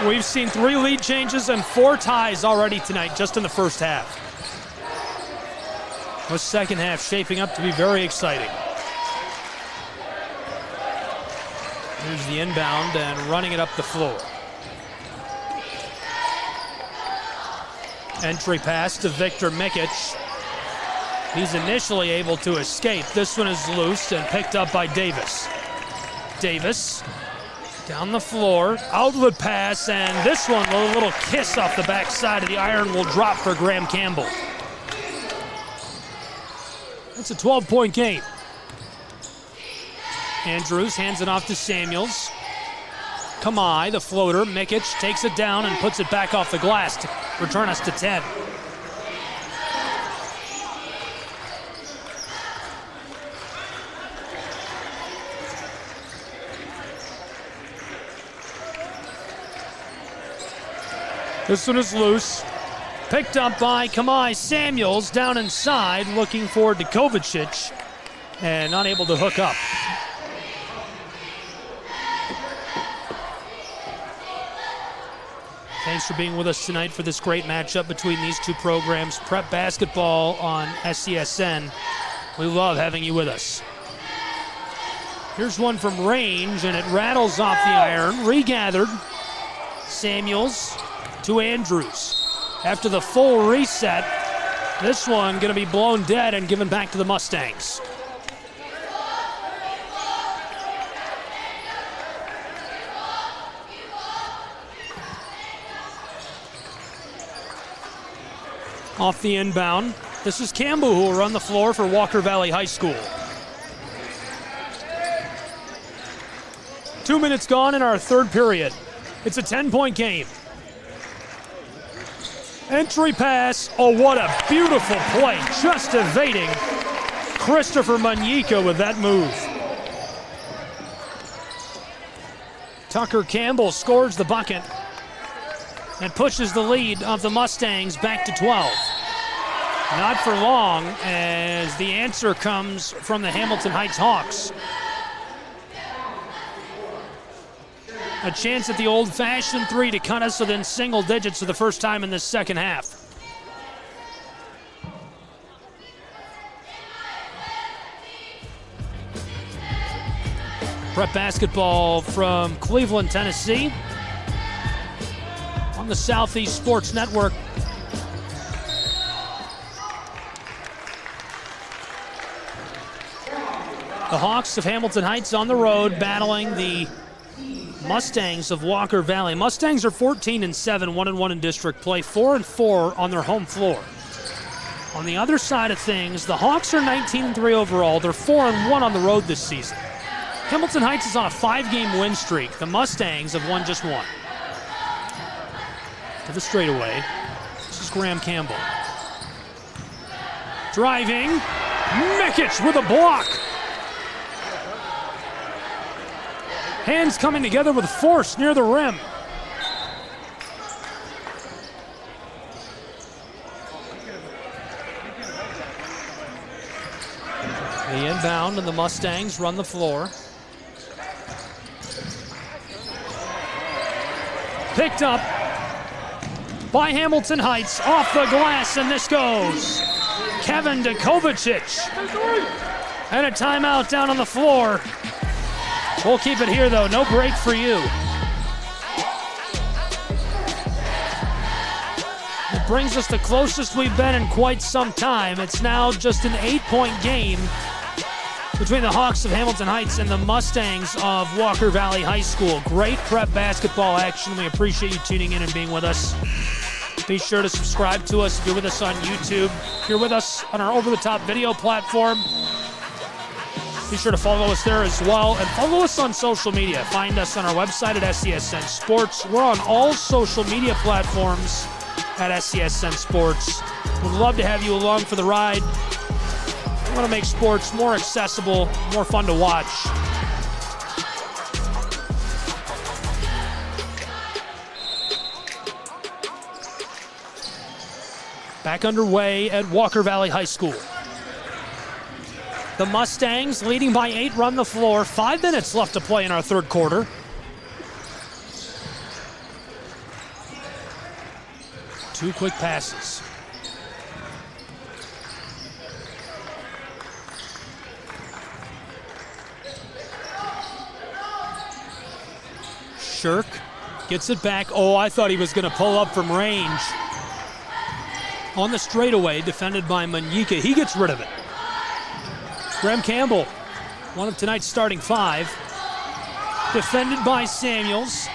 We've seen 3 lead changes and 4 ties already tonight, just in the first half. The second half shaping up to be very exciting. Here's the inbound and running it up the floor. Entry pass to Victor Mikic. He's initially able to escape. This one is loose and picked up by Davis. Davis down the floor, outlet pass, and this one, a little kiss off the backside of the iron, will drop for Graham Campbell. It's a 12-point game. Andrews hands it off to Samuels. Kamai, the floater. Mikic takes it down and puts it back off the glass to return us to 10. This one is loose. Picked up by Kamai. Samuels down inside, looking for Nikovicic, and not able to hook up. Thanks for being with us tonight for this great matchup between these two programs. Prep basketball on SCSN. We love having you with us. Here's one from range, and it rattles off the iron. Regathered. Samuels to Andrews. After the full reset, this one going to be blown dead and given back to the Mustangs. Off the inbound, this is Campbell who will run the floor for Walker Valley High School. 2 minutes gone in our third period. It's a 10-point game. Entry pass. Oh, what a beautiful play. Just evading Christopher Munyika with that move. Tucker Campbell scores the bucket and pushes the lead of the Mustangs back to 12. Not for long, as the answer comes from the Hamilton Heights Hawks. A chance at the old-fashioned 3 to cut us within single digits for the first time in this second half. Prep basketball from Cleveland, Tennessee, on the Southeast Sports Network. The Hawks of Hamilton Heights on the road, battling the Mustangs of Walker Valley. Mustangs are 14-7, 1-1 in district play, 4-4 on their home floor. On the other side of things, the Hawks are 19-3 overall. They're 4-1 on the road this season. Hamilton Heights is on a 5-game win streak. The Mustangs have won just one. To the straightaway. This is Graham Campbell. Driving. Mikic with a block. Hands coming together with force near the rim. The inbound and the Mustangs run the floor. Picked up by Hamilton Heights off the glass, and this goes. Kevin Kovacic. And a timeout down on the floor. We'll keep it here, though. No break for you. It brings us the closest we've been in quite some time. It's now just an 8-point game between the Hawks of Hamilton Heights and the Mustangs of Walker Valley High School. Great prep basketball action. We appreciate you tuning in and being with us. Be sure to subscribe to us if you're with us on YouTube. If you're with us on our over-the-top video platform, be sure to follow us there as well, and follow us on social media. Find us on our website at SCSN Sports. We're on all social media platforms at SCSN Sports. We'd love to have you along for the ride. We want to make sports more accessible, more fun to watch. Back underway at Walker Valley High School. The Mustangs, leading by 8, run the floor. 5 minutes left to play in our third quarter. Two quick passes. Shirk gets it back. Oh, I thought he was going to pull up from range. On the straightaway, defended by Manyika. He gets rid of it. Graham Campbell, one of tonight's starting 5. Defended by Samuels.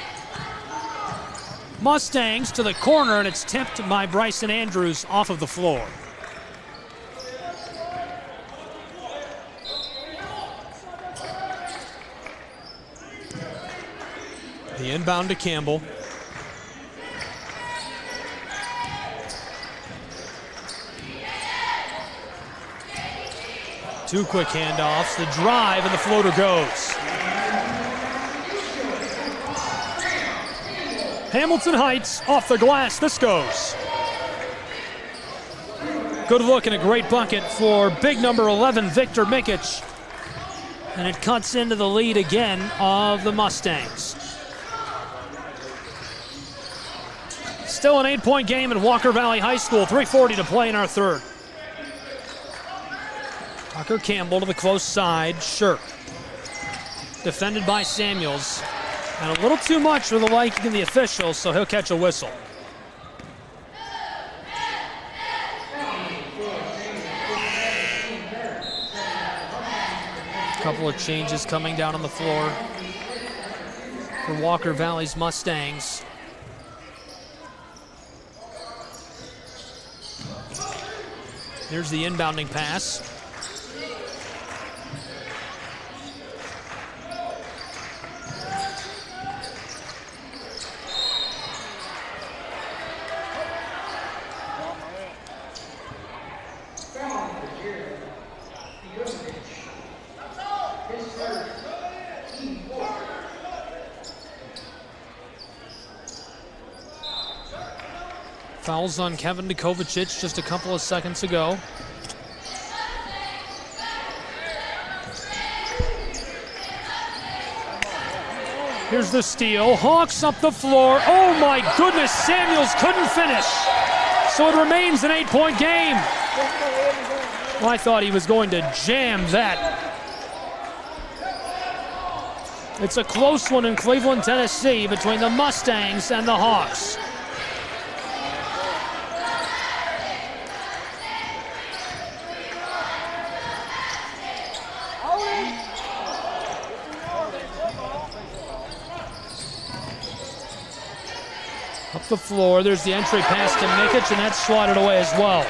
Mustangs to the corner, and it's tipped by Bryson Andrews off of the floor. The inbound to Campbell. Two quick handoffs, the drive, and the floater goes. Hamilton Heights off the glass, this goes. Good look and a great bucket for big number 11, Victor Mikic. And it cuts into the lead again of the Mustangs. Still an 8-point game at Walker Valley High School, 3:40 to play in our third. Tucker Campbell to the close side, Shirk. Defended by Samuels. And a little too much for the liking of the officials, so he'll catch a whistle. A couple of changes coming down on the floor for Walker Valley's Mustangs. Here's the inbounding pass. Fouls on Kevin Kovacic just a couple of seconds ago. Here's the steal. Hawks up the floor. Oh my goodness, Samuels couldn't finish. So it remains an 8-point game. Well, I thought he was going to jam that. It's a close one in Cleveland, Tennessee between the Mustangs and the Hawks. up the floor. There's the entry pass to Mikic, and that's swatted away as well.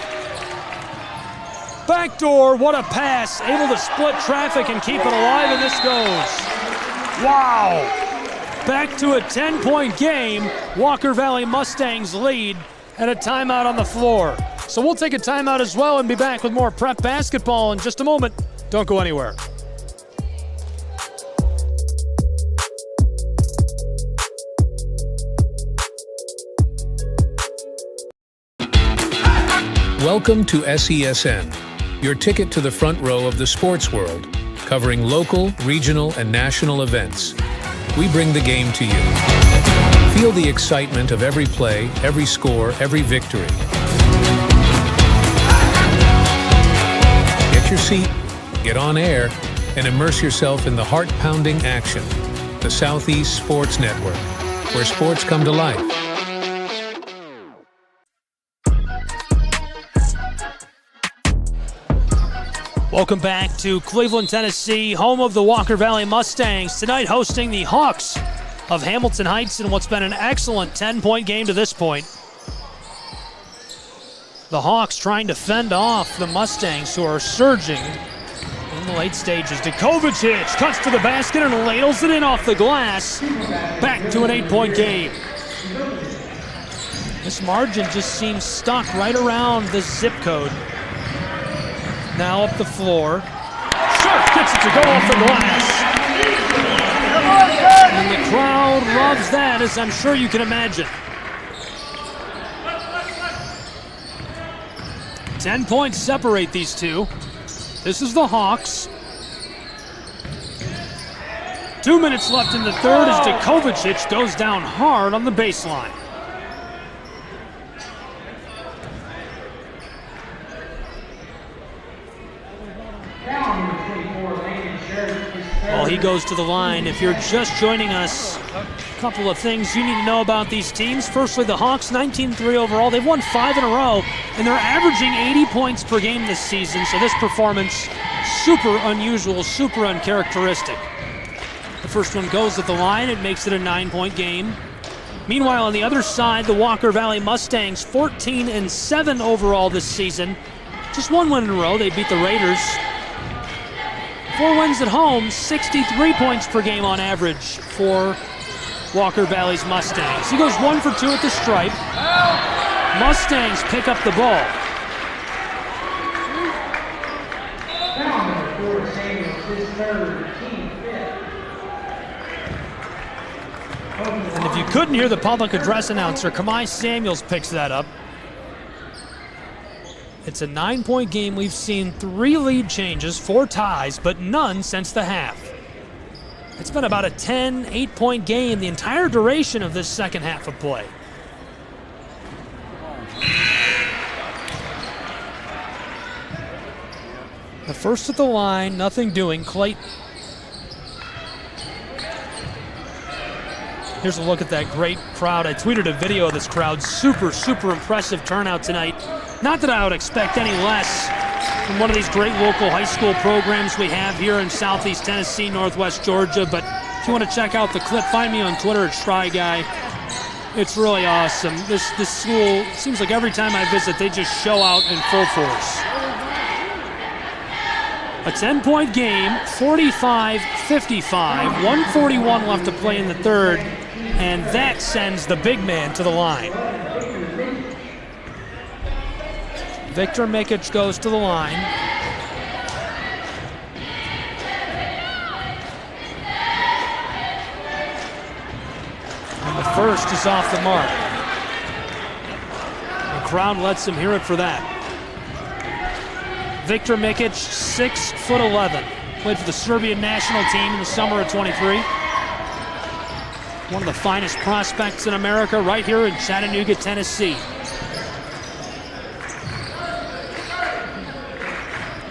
Backdoor, what a pass. Able to split traffic and keep it alive, and this goes. Wow. Back to a 10-point game. Walker Valley Mustangs lead and a timeout on the floor. So we'll take a timeout as well and be back with more prep basketball in just a moment. Don't go anywhere. Welcome to SESN, your ticket to the front row of the sports world, covering local, regional, and national events. We bring the game to you. Feel the excitement of every play, every score, every victory. Get your seat, get on air, and immerse yourself in the heart-pounding action. The Southeast Sports Network, where sports come to life. Welcome back to Cleveland, Tennessee, home of the Walker Valley Mustangs. Tonight hosting the Hawks of Hamilton Heights in what's been an excellent 10-point game to this point. The Hawks trying to fend off the Mustangs, who are surging in the late stages. Djokovic cuts to the basket and ladles it in off the glass. Back to an 8-point game. This margin just seems stuck right around the zip code. Now up the floor. Sharp gets it to go off the glass. And the crowd loves that, as I'm sure you can imagine. 10 points separate these two. This is the Hawks. 2 minutes left in the third as Djokovic goes down hard on the baseline. Well, he goes to the line. If you're just joining us, a couple of things you need to know about these teams. Firstly, the Hawks, 19-3 overall. They've won 5 in a row, and they're averaging 80 points per game this season, so this performance, super unusual, super uncharacteristic. The first one goes at the line. It makes it a 9-point game. Meanwhile, on the other side, the Walker Valley Mustangs, 14-7 overall this season. Just 1 win in a row. They beat the Raiders. 4 wins at home, 63 points per game on average for Walker Valley's Mustangs. He goes 1 for 2 at the stripe. Mustangs pick up the ball. And if you couldn't hear the public address announcer, Kamai Samuels picks that up. It's a 9-point game. We've seen 3 lead changes, 4 ties, but none since the half. It's been about a 10, 8-point game the entire duration of this second half of play. The first at the line, nothing doing. Clayton. Here's a look at that great crowd. I tweeted a video of this crowd. Super, super impressive turnout tonight. Not that I would expect any less from one of these great local high school programs we have here in Southeast Tennessee, Northwest Georgia. But if you want to check out the clip, find me on Twitter at StryGuy. It's really awesome. This school, seems like every time I visit, they just show out in full force. A 10-point game, 45-55, 141 left to play in the third, and that sends the big man to the line. Victor Mikic goes to the line. And the first is off the mark. The crowd lets him hear it for that. Victor Mikic, 6'11". Played for the Serbian national team in the summer of 23. One of the finest prospects in America right here in Chattanooga, Tennessee.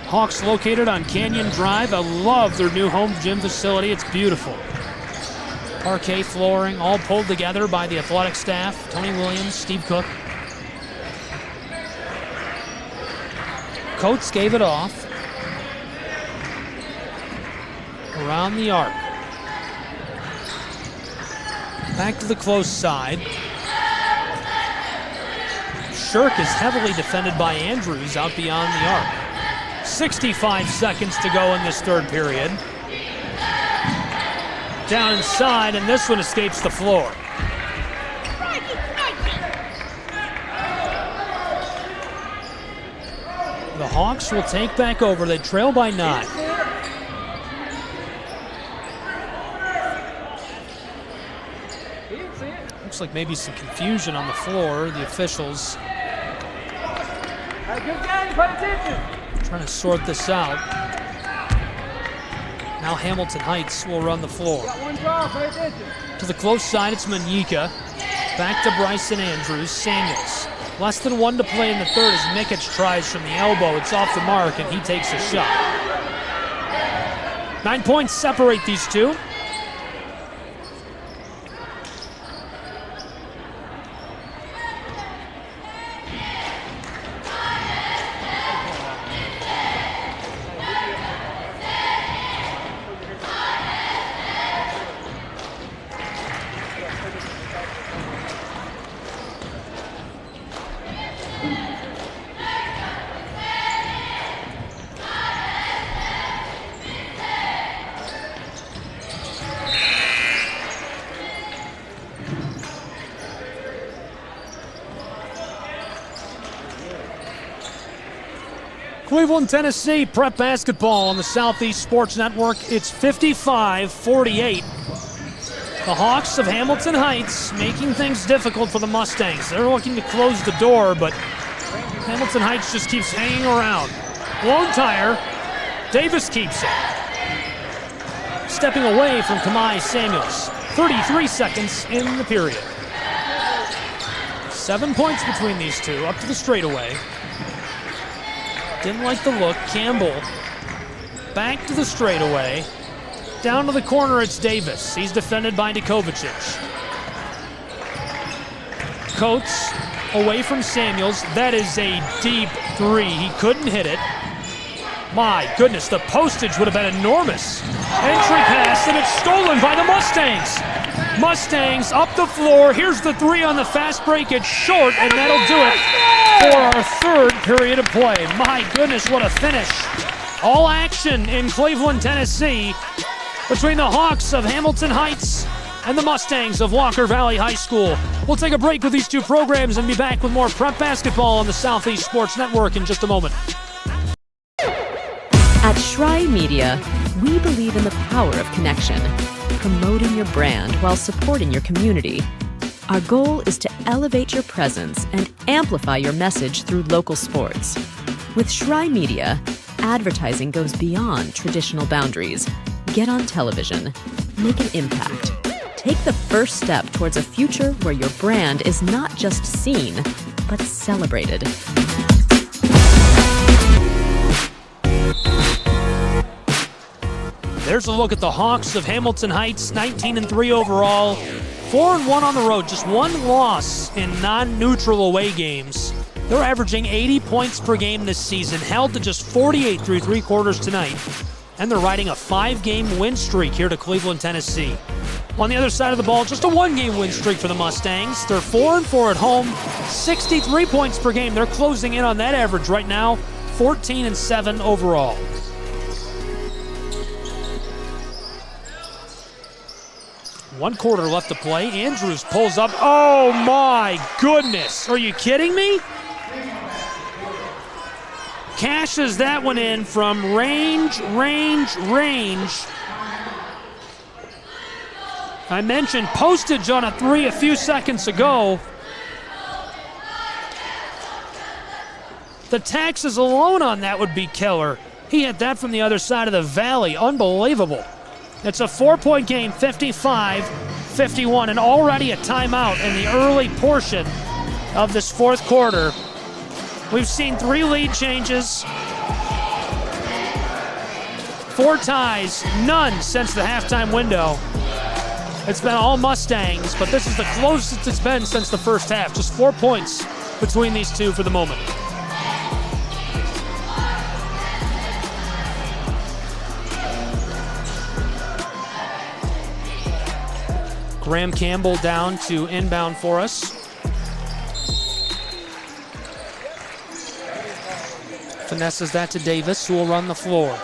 Hawks located on Canyon Drive. I love their new home gym facility. It's beautiful. Parquet flooring, all pulled together by the athletic staff. Tony Williams, Steve Cook. Coates gave it off. Around the arc. Back to the close side. Shirk is heavily defended by Andrews out beyond the arc. 65 seconds to go in this third period. Down inside, and this one escapes the floor. The Hawks will take back over. They trail by 9. Looks like maybe some confusion on the floor. The officials trying to sort this out. Now Hamilton Heights will run the floor. To the close side, it's Manyika. Back to Bryson Andrews. Samuels. Less than 1 to play in the third as Mikic tries from the elbow. It's off the mark, and he takes a shot. 9 points separate these two. Cleveland, Tennessee, prep basketball on the Southeast Sports Network. It's 55-48. The Hawks of Hamilton Heights making things difficult for the Mustangs. They're looking to close the door, but Hamilton Heights just keeps hanging around. Blown tire. Davis keeps it. Stepping away from Kamai Samuels. 33 seconds in the period. 7 points between these two, up to the straightaway. Didn't like the look. Campbell back to the straightaway. Down to the corner, it's Davis. He's defended by Dikovacic. Coates away from Samuels. That is a deep three. He couldn't hit it. My goodness, the postage would have been enormous. Entry pass, and it's stolen by the Mustangs. Mustangs up the floor. Here's the three on the fast break. It's short, and that'll do it for our third period of play. My goodness, what a finish. All action in Cleveland, Tennessee between the Hawks of Hamilton Heights and the Mustangs of Walker Valley High School. We'll take a break with these two programs and be back with more prep basketball on the Southeast Sports Network in just a moment. At Shry Media, we believe in the power of connection, promoting your brand while supporting your community. Our goal is to elevate your presence and amplify your message through local sports. With Shry Media, advertising goes beyond traditional boundaries. Get on television, make an impact. Take the first step towards a future where your brand is not just seen, but celebrated. There's a look at the Hawks of Hamilton Heights, 19-3 overall, 4-1 on the road, just one loss in non-neutral away games. They're averaging 80 points per game this season, held to just 48 through three quarters tonight, and they're riding a 5-game win streak here to Cleveland, Tennessee. On the other side of the ball, just a 1-game win streak for the Mustangs. They're 4-4 at home, 63 points per game. They're closing in on that average right now, 14-7 overall. One quarter left to play. Andrews pulls up. Oh my goodness. Are you kidding me? Cashes that one in from range. I mentioned postage on a three a few seconds ago. The taxes alone on that would be killer. He hit that from the other side of the valley. Unbelievable. It's a 4-point game, 55-51, and already a timeout in the early portion of this fourth quarter. We've seen 3 lead changes, 4 ties, none since the halftime window. It's been all Mustangs, but this is the closest it's been since the first half. Just 4 points between these two for the moment. Graham Campbell down to inbound for us. Finesses that to Davis, who will run the floor.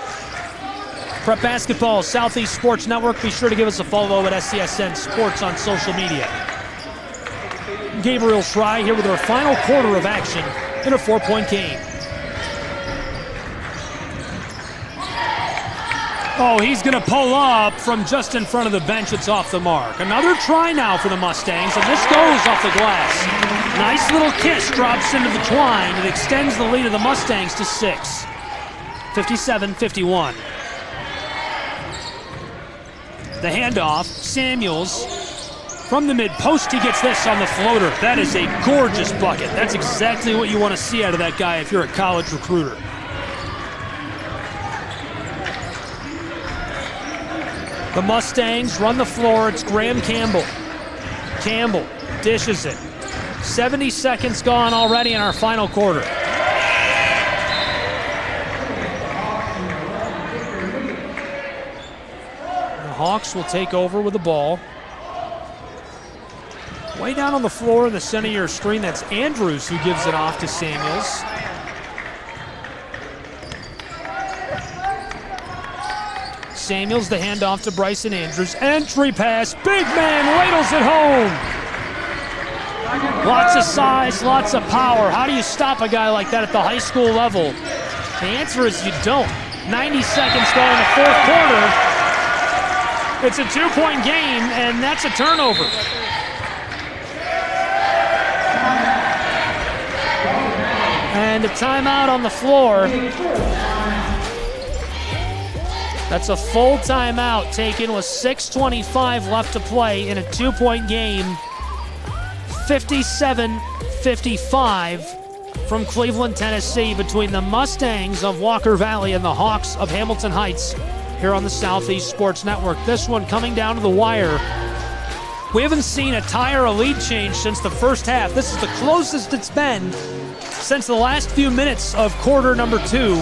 Prep Basketball, Southeast Sports Network. Be sure to give us a follow at SCSN Sports on social media. Gabriel Schrei here with our final quarter of action in a 4-point game. Oh, he's going to pull up from just in front of the bench. It's off the mark. Another try now for the Mustangs, and this goes off the glass. Nice little kiss drops into the twine. It extends the lead of the Mustangs to 6. 57-51. The handoff, Samuels from the mid-post. He gets this on the floater. That is a gorgeous bucket. That's exactly what you want to see out of that guy if you're a college recruiter. The Mustangs run the floor. It's Graham Campbell. Campbell dishes it. 70 seconds gone already in our final quarter. Hawks will take over with the ball. Way down on the floor in the center of your screen, that's Andrews who gives it off to Samuels. Samuels, the handoff to Bryson Andrews. Entry pass, big man ladles it home. Lots of size, lots of power. How do you stop a guy like that at the high school level? The answer is you don't. 90 seconds going in the fourth quarter. It's a 2-point game, and that's a turnover. And a timeout on the floor. That's a full timeout taken with 6:25 left to play in a 2-point game. 57-55 from Cleveland, Tennessee, between the Mustangs of Walker Valley and the Hawks of Hamilton Heights here on the Southeast Sports Network. This one coming down to the wire. We haven't seen a tie or a lead change since the first half. This is the closest it's been since the last few minutes of quarter number 2.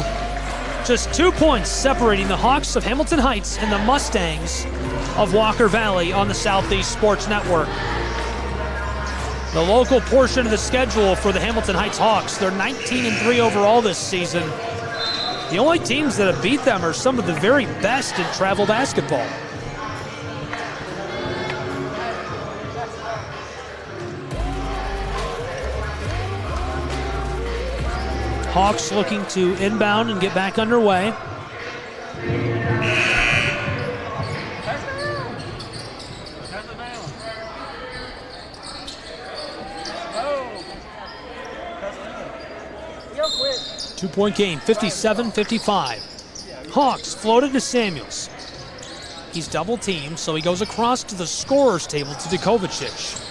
Just 2 points separating the Hawks of Hamilton Heights and the Mustangs of Walker Valley on the Southeast Sports Network. The local portion of the schedule for the Hamilton Heights Hawks, they're 19-3 overall this season. The only teams that have beat them are some of the very best in travel basketball. Hawks looking to inbound and get back underway. Two-point game, 57-55. Hawks floated to Samuels. He's double-teamed, so he goes across to the scorer's table to Dukovicic.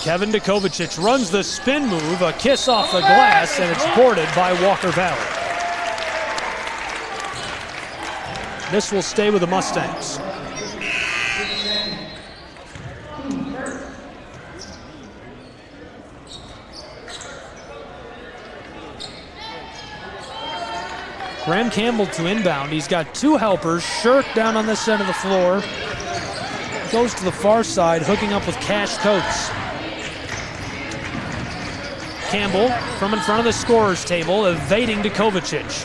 Kevin Dukovicic runs the spin move, a kiss off the glass, and it's boarded by Walker Valley. This will stay with the Mustangs. Graham Campbell to inbound. He's got 2 helpers. Shirk down on this end of the floor. Goes to the far side, hooking up with Cash Coates. Campbell from in front of the scorer's table, evading Dukovicic.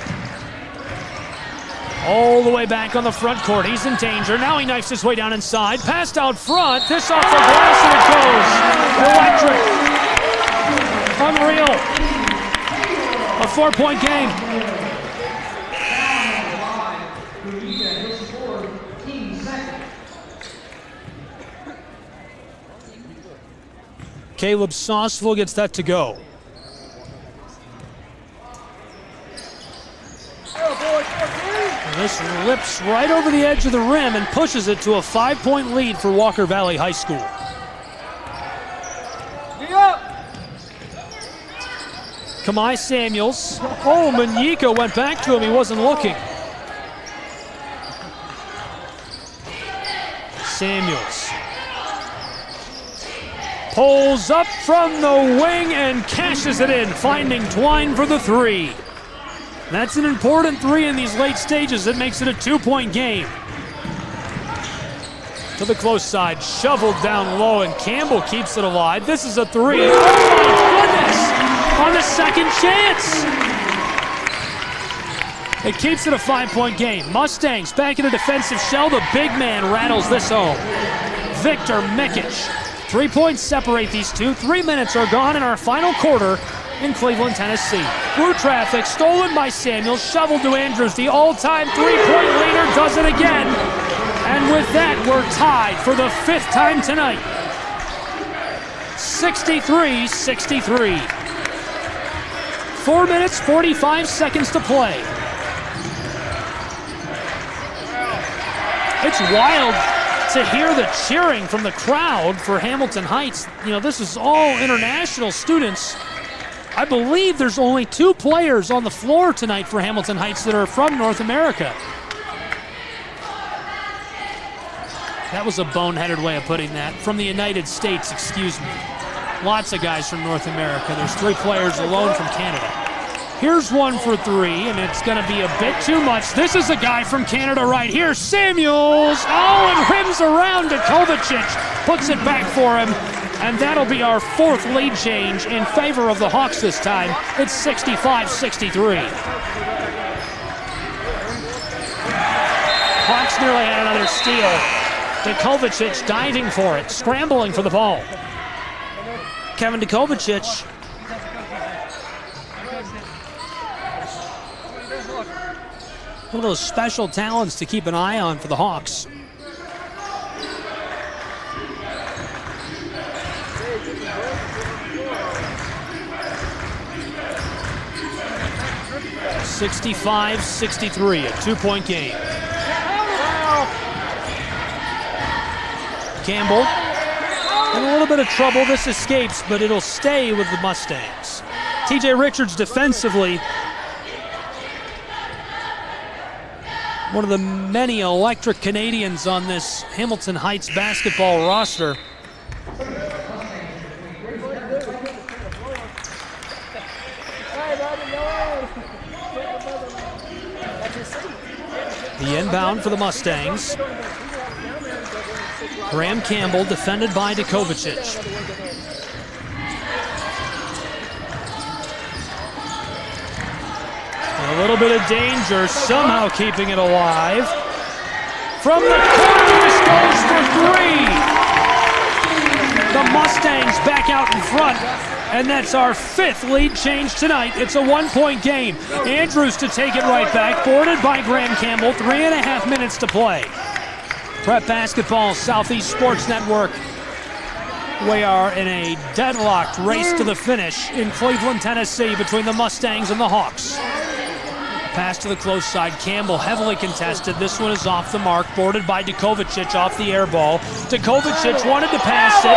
All the way back on the front court. He's in danger. Now he knifes his way down inside. Passed out front. This off the glass and it goes. Electric. Unreal. A 4-point game. Caleb Sauceville gets that to go. And this rips right over the edge of the rim and pushes it to a 5-point lead for Walker Valley High School. Kamai Samuels. Oh, Manyika went back to him. He wasn't looking. Samuels. Pulls up from the wing and cashes it in, finding Twine for the 3. That's an important 3 in these late stages. It makes it a 2-point game. To the close side, shoveled down low, and Campbell keeps it alive. This is a 3. Oh my goodness! On the second chance! It keeps it a 5-point game. Mustangs back in a defensive shell. The big man rattles this home. Victor Mikic. 3 points separate these two. 3 minutes are gone in our final quarter in Cleveland, Tennessee. Through traffic, stolen by Samuels, shoveled to Andrews. The all-time 3-point leader does it again. And with that, we're tied for the 5th time tonight. 63-63. 4 minutes, 45 seconds to play. It's wild to hear the cheering from the crowd for Hamilton Heights. You know, this is all international students. I believe there's only 2 players on the floor tonight for Hamilton Heights that are from North America. That was a boneheaded way of putting that. From the United States, excuse me. Lots of guys from North America. There's 3 players alone from Canada. Here's one for 3, and it's going to be a bit too much. This is a guy from Canada right here, Samuels. Oh, and rims around to Kovacic. Puts it back for him, and that'll be our 4th lead change in favor of the Hawks this time. It's 65-63. Hawks nearly had another steal. Kovacic diving for it, scrambling for the ball. Kevin Kovacic. One of those special talents to keep an eye on for the Hawks. (65-63), a 2-point game. Campbell in a little bit of trouble. This escapes, but it'll stay with the Mustangs. TJ Richards defensively. One of the many electric Canadians on this Hamilton Heights basketball roster. The inbound for the Mustangs. Graham Campbell defended by Kovacic. A little bit of danger, somehow keeping it alive. From the corner, this goes for 3. The Mustangs back out in front, and that's our 5th lead change tonight. It's a 1-point game. Andrews to take it right back, boarded by Graham Campbell. 3.5 minutes to play. Prep Basketball, Southeast Sports Network. We are in a deadlocked race to the finish in Cleveland, Tennessee, between the Mustangs and the Hawks. Pass to the close side. Campbell heavily contested. This one is off the mark. Boarded by Kovacic off the air ball. Kovacic wanted to pass it.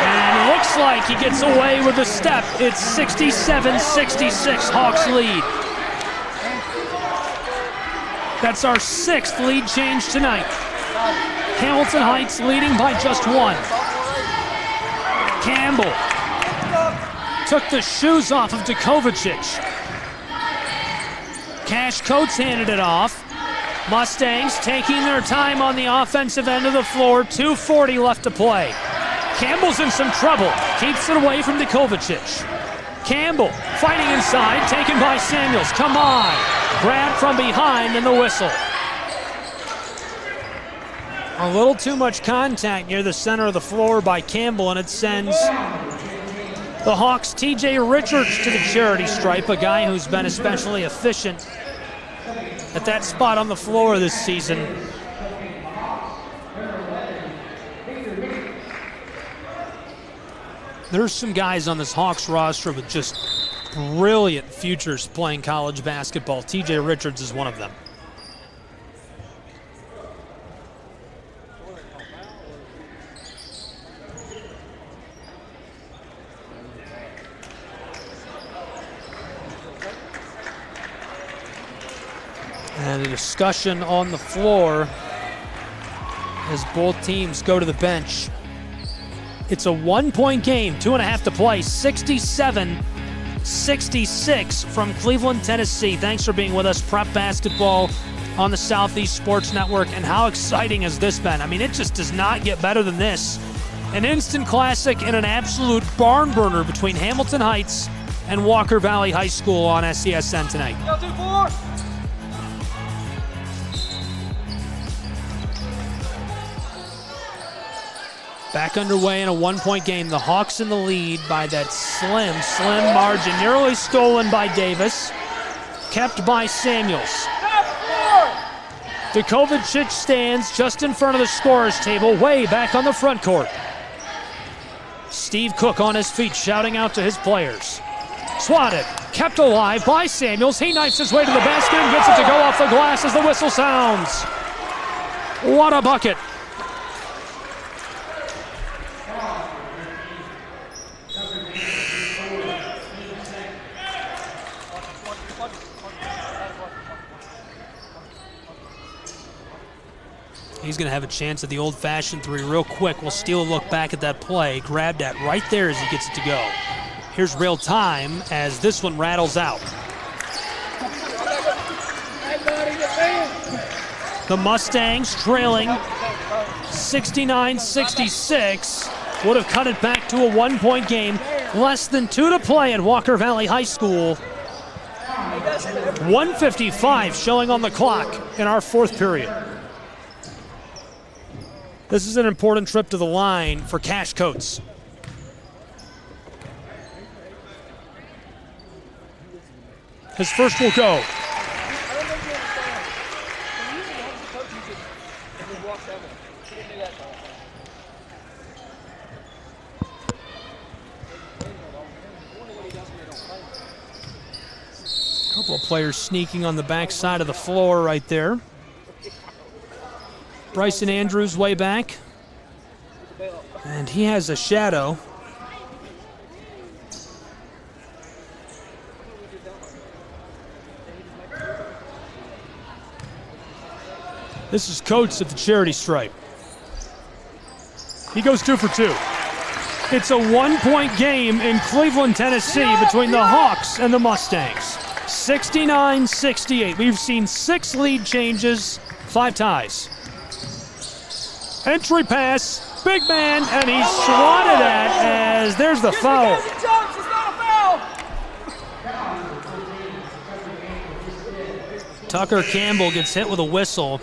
And it looks like he gets away with a step. It's 67-66 Hawks lead. That's our 6th lead change tonight. Hamilton Heights leading by just 1. Campbell took the shoes off of Kovacic. Cash Coates handed it off. Mustangs taking their time on the offensive end of the floor. 2:40 left to play. Campbell's in some trouble. Keeps it away from Kovacic. Campbell fighting inside, taken by Samuels. Come on. Grab from behind and the whistle. A little too much contact near the center of the floor by Campbell, and it sends the Hawks' TJ Richards to the charity stripe, a guy who's been especially efficient at that spot on the floor this season. There's some guys on this Hawks roster with just brilliant futures playing college basketball. TJ Richards is one of them. And a discussion on the floor as both teams go to the bench. It's a 1-point game, 2.5 to play, 67-66 from Cleveland, Tennessee. Thanks for being with us. Prep Basketball on the Southeast Sports Network. And how exciting has this been? I mean, it just does not get better than this. An instant classic and an absolute barn burner between Hamilton Heights and Walker Valley High School on SCSN tonight. Back underway in a one-point game. The Hawks in the lead by that slim margin. Nearly stolen by Davis. Kept by Samuels. Dukovic stands just in front of the scorer's table, way back on the front court. Steve Cook on his feet, shouting out to his players. Swatted, kept alive by Samuels. He knifes his way to the basket and gets it to go off the glass as the whistle sounds. What a bucket. He's going to have a chance at the old-fashioned three real quick. We'll steal a look back at that play. Grabbed that right there as he gets it to go. Here's real time as this one rattles out. The Mustangs trailing 69-66 would have cut it back to a one-point game. Less than 2 to play at Walker Valley High School. 1:55 showing on the clock in our fourth period. This is an important trip to the line for Cash Coates. His first will go. A couple of players sneaking on the backside of the floor right there. Bryson Andrews way back. And he has a shadow. This is Coates at the charity stripe. He goes 2 for 2. It's a one-point game in Cleveland, Tennessee between the Hawks and the Mustangs. 69-68. We've seen 6 lead changes, 5 ties. Entry pass, big man, and he's swatted at as there's the foul. Tucker Campbell gets hit with a whistle.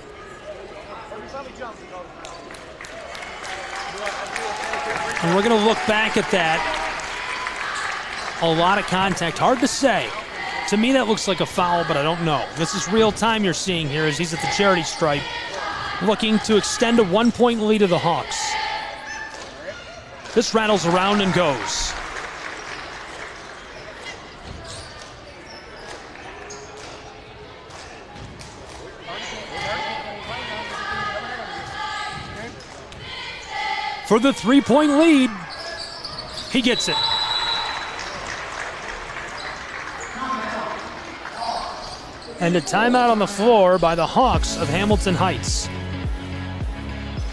And we're going to look back at that. A lot of contact, hard to say. To me that looks like a foul, but I don't know. This is real time you're seeing here as he's at the charity stripe, looking to extend a one-point lead to the Hawks. This rattles around and goes. For the three-point lead, he gets it. And a timeout on the floor by the Hawks of Hamilton Heights.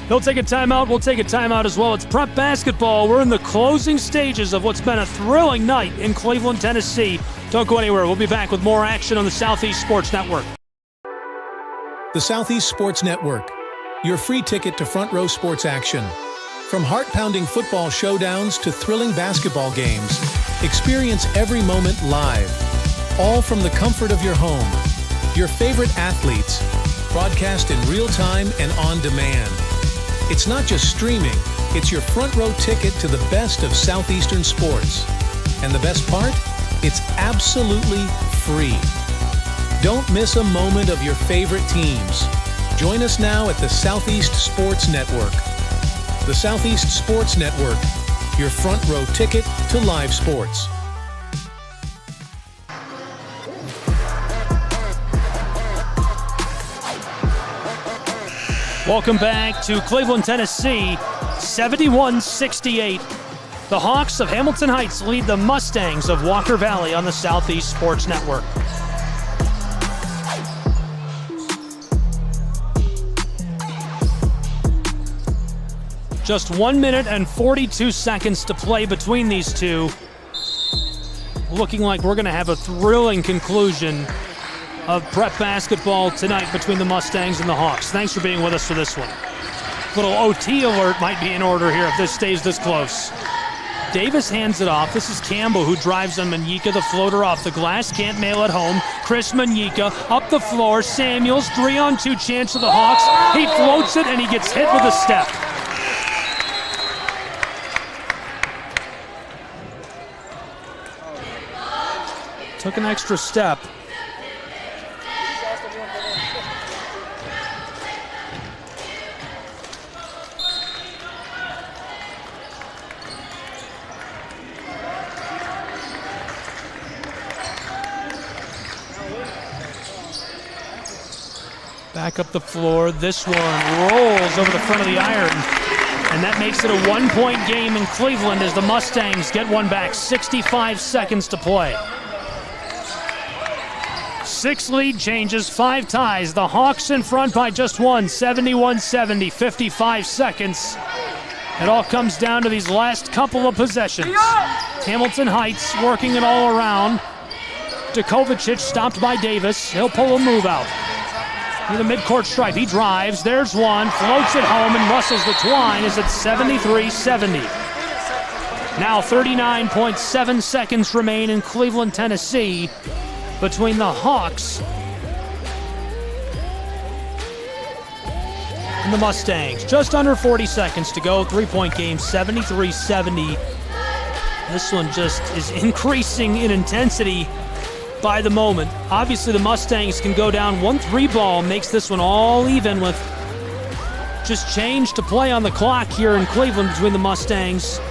They'll take a timeout. We'll take a timeout as well. It's prep basketball. We're in the closing stages of what's been a thrilling night in Cleveland, Tennessee. Don't go anywhere. We'll be back with more action on the Southeast Sports Network. The Southeast Sports Network, your free ticket to front row sports action. From heart-pounding football showdowns to thrilling basketball games, experience every moment live, all from the comfort of your home. Your favorite athletes, broadcast in real time and on demand. It's not just streaming, it's your front row ticket to the best of Southeastern sports. And the best part? It's absolutely free. Don't miss a moment of your favorite teams. Join us now at the Southeast Sports Network. The Southeast Sports Network, your front row ticket to live sports. Welcome back to Cleveland, Tennessee, 71-68. The Hawks of Hamilton Heights lead the Mustangs of Walker Valley on the Southeast Sports Network. Just 1 minute and 42 seconds to play between these two. Looking like we're going to have a thrilling conclusion of prep basketball tonight between the Mustangs and the Hawks. Thanks for being with us for this one. Little OT alert might be in order here if this stays this close. Davis hands it off. This is Campbell who drives on Manyika, the floater off the glass. Can't mail it home. Chris Manyika up the floor. Samuels, 3-on-2 chance of the Hawks. He floats it and he gets hit with a step. Took an extra step. Back up the floor. This one rolls over the front of the iron. And that makes it a 1-point game in Cleveland as the Mustangs get one back. 65 seconds to play. 6 lead changes, 5 ties. The Hawks in front by just one, 71-70, 55 seconds. It all comes down to these last couple of possessions. Hamilton Heights working it all around. Dukovacic stopped by Davis. He'll pull a move out. With a midcourt stripe, he drives, there's one, floats it home and rustles the twine as it's 73-70. Now 39.7 seconds remain in Cleveland, Tennessee between the Hawks and the Mustangs. Just under 40 seconds to go, 3-point game, 73-70. This one just is increasing in intensity by the moment. Obviously the Mustangs can go down 1-3 ball, makes this one all even with just change to play on the clock here in Cleveland between the Mustangs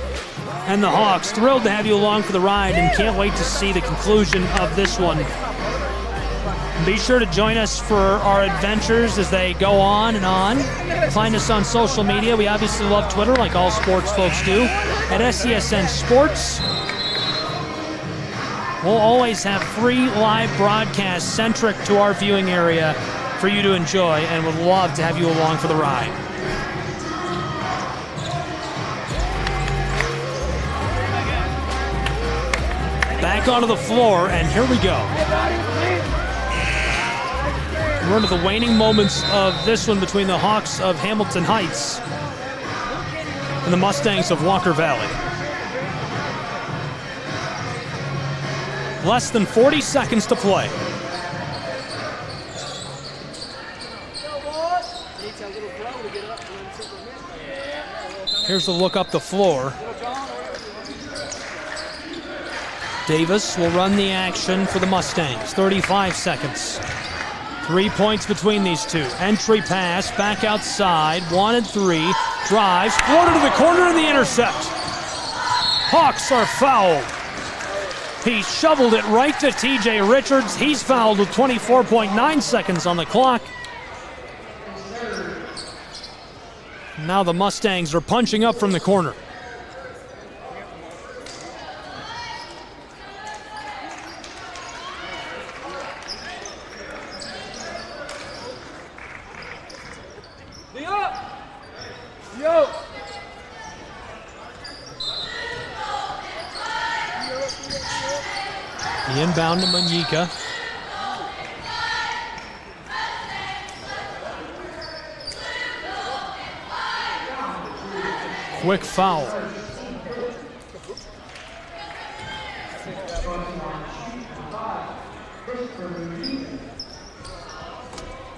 and the Hawks. Thrilled to have you along for the ride and can't wait to see the conclusion of this one. Be sure to join us for our adventures as they go on and on. Find us on social media. We obviously love Twitter like all sports folks do at SESN Sports. We'll always have free live broadcasts centric to our viewing area for you to enjoy, and would love to have you along for the ride. Back onto the floor, and here we go. We're into the waning moments of this one between the Hawks of Hamilton Heights and the Mustangs of Walker Valley. Less than 40 seconds to play. Here's the look up the floor. Davis will run the action for the Mustangs. 35 seconds. 3 points between these two. Entry pass, back outside, 1 and 3. Drives, floated to the corner and the intercept. Hawks are fouled. He shoveled it right to TJ Richards. He's fouled with 24.9 seconds on the clock. Now the Mustangs are punching up from the corner. The inbound to Manyika. Quick foul.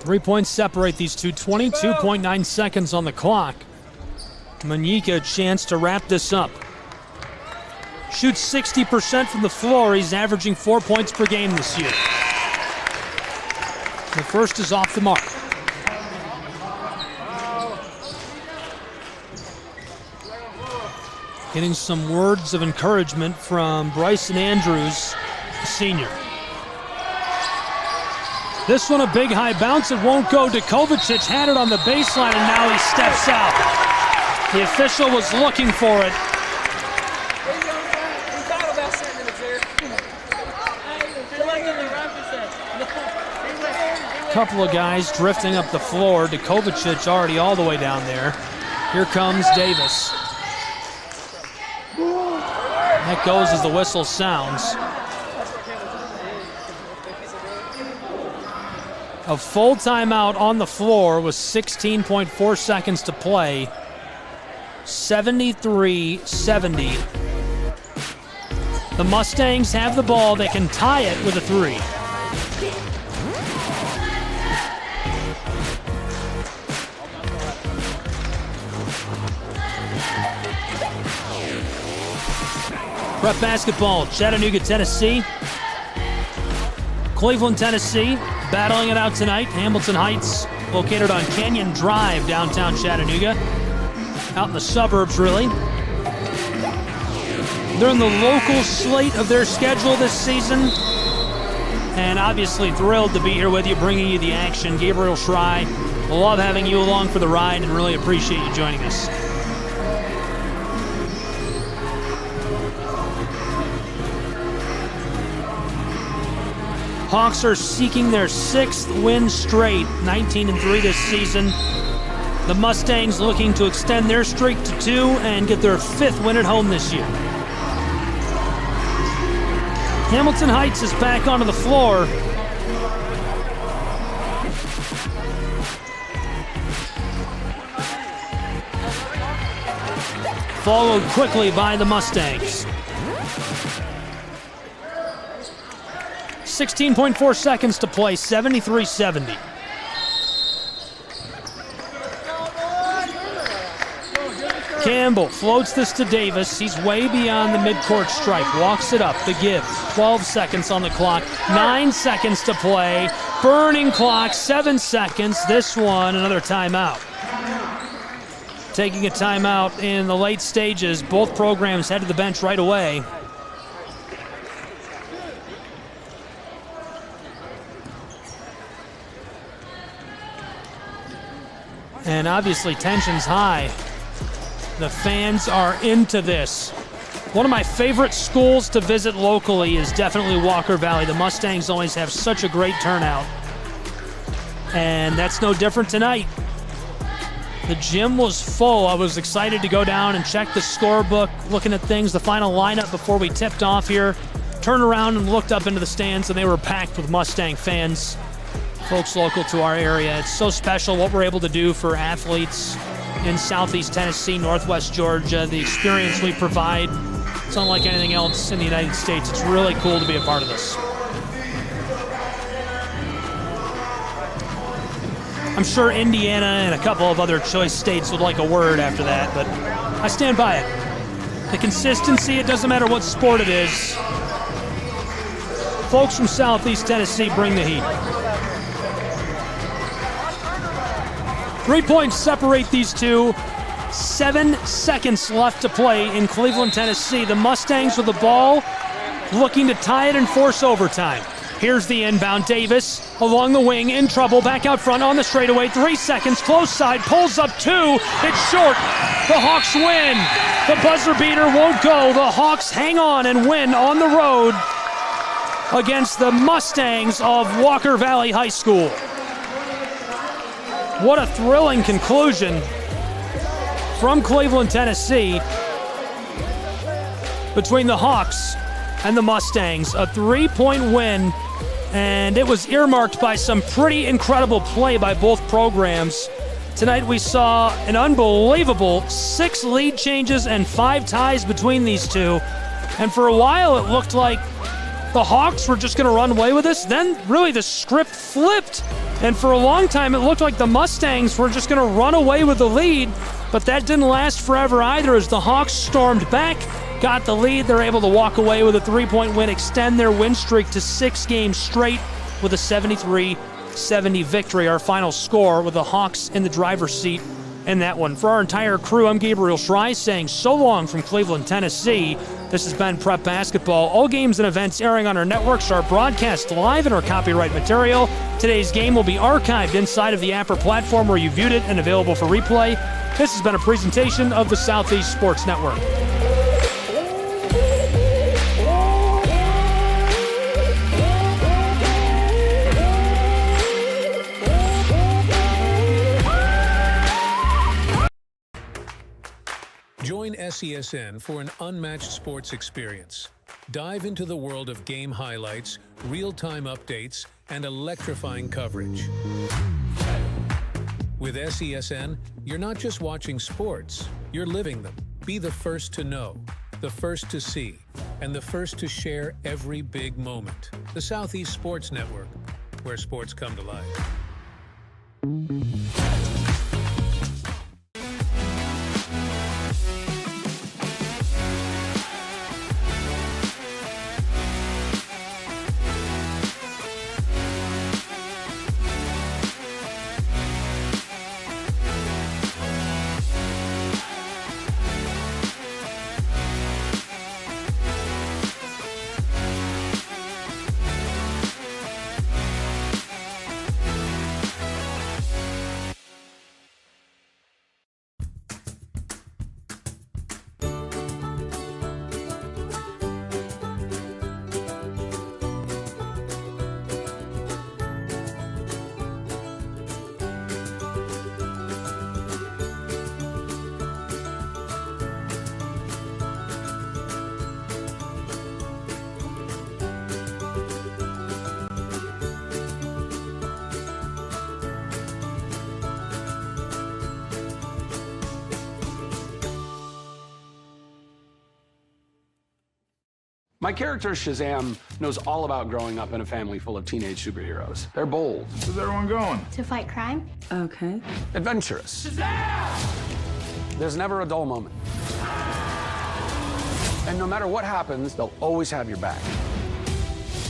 Three points separate these two, 22.9 seconds on the clock. Manyika a chance to wrap this up. Shoots 60% from the floor. He's averaging 4 points per game this year. The first is off the mark. Getting some words of encouragement from Bryson Andrews, the senior. This one a big high bounce. It won't go. Dukovacic had it on the baseline and now he steps out. The official was looking for it. Couple of guys drifting up the floor. Dukovacic already all the way down there. Here comes Davis. That goes as the whistle sounds. A full timeout on the floor with 16.4 seconds to play. 73-70. The Mustangs have the ball. They can tie it with a three. Prep basketball, Chattanooga, Tennessee. Cleveland, Tennessee, battling it out tonight. Hamilton Heights, located on Canyon Drive, downtown Chattanooga. Out in the suburbs, really. They're in the local slate of their schedule this season. And obviously thrilled to be here with you, bringing you the action. Gabriel Schrei, love having you along for the ride and really appreciate you joining us. Hawks are seeking their 6th win straight, 19-3 this season. The Mustangs looking to extend their streak to 2 and get their 5th win at home this year. Hamilton Heights is back onto the floor. Followed quickly by the Mustangs. 16.4 seconds to play, 73-70. Campbell floats this to Davis. He's way beyond the midcourt stripe. Walks it up. The give. 12 seconds on the clock. 9 seconds to play. Burning clock. 7 seconds. This one, another timeout. Taking a timeout in the late stages. Both programs head to the bench right away. And obviously tension's high. The fans are into this. One of my favorite schools to visit locally is definitely Walker Valley. The Mustangs always have such a great turnout. And that's no different tonight. The gym was full. I was excited to go down and check the scorebook, looking at things, the final lineup before we tipped off here. Turned around and looked up into the stands, and they were packed with Mustang fans, folks local to our area. It's so special what we're able to do for athletes in Southeast Tennessee, Northwest Georgia. The experience we provide, it's unlike anything else in the United States. It's really cool to be a part of this. I'm sure Indiana and a couple of other choice states would like a word after that, but I stand by it. The consistency, it doesn't matter what sport it is. Folks from Southeast Tennessee bring the heat. 3 points separate these two. 7 seconds left to play in Cleveland, Tennessee. The Mustangs with the ball, looking to tie it and force overtime. Here's the inbound. Davis along the wing, in trouble, back out front on the straightaway. 3 seconds, close side, pulls up 2. It's short. The Hawks win. The buzzer beater won't go. The Hawks hang on and win on the road against the Mustangs of Walker Valley High School. What a thrilling conclusion from Cleveland, Tennessee, between the Hawks and the Mustangs. A 3-point win, and it was earmarked by some pretty incredible play by both programs. Tonight we saw an unbelievable 6 lead changes and 5 ties between these two. And for a while it looked like the Hawks were just going to run away with this. Then really the script flipped. And for a long time it looked like the Mustangs were just going to run away with the lead. But that didn't last forever either, as the Hawks stormed back, got the lead. They're able to walk away with a 3-point win, extend their win streak to 6 games straight with a 73-70 victory. Our final score with the Hawks in the driver's seat in that one. For our entire crew, I'm Gabriel Schrei saying so long from Cleveland, Tennessee. This has been Prep Basketball. All games and events airing on our networks are broadcast live in our copyright material. Today's game will be archived inside of the Apper platform where you viewed it and available for replay. This has been a presentation of the Southeast Sports Network. Join SESN for an unmatched sports experience. Dive into the world of game highlights, real-time updates, and electrifying coverage. With SESN, you're not just watching sports, you're living them. Be the first to know, the first to see, and the first to share every big moment. The Southeast Sports Network, where sports come to life. My character, Shazam, knows all about growing up in a family full of teenage superheroes. They're bold. Where's everyone going? To fight crime? Okay. Adventurous. Shazam! There's never a dull moment. And no matter what happens, they'll always have your back.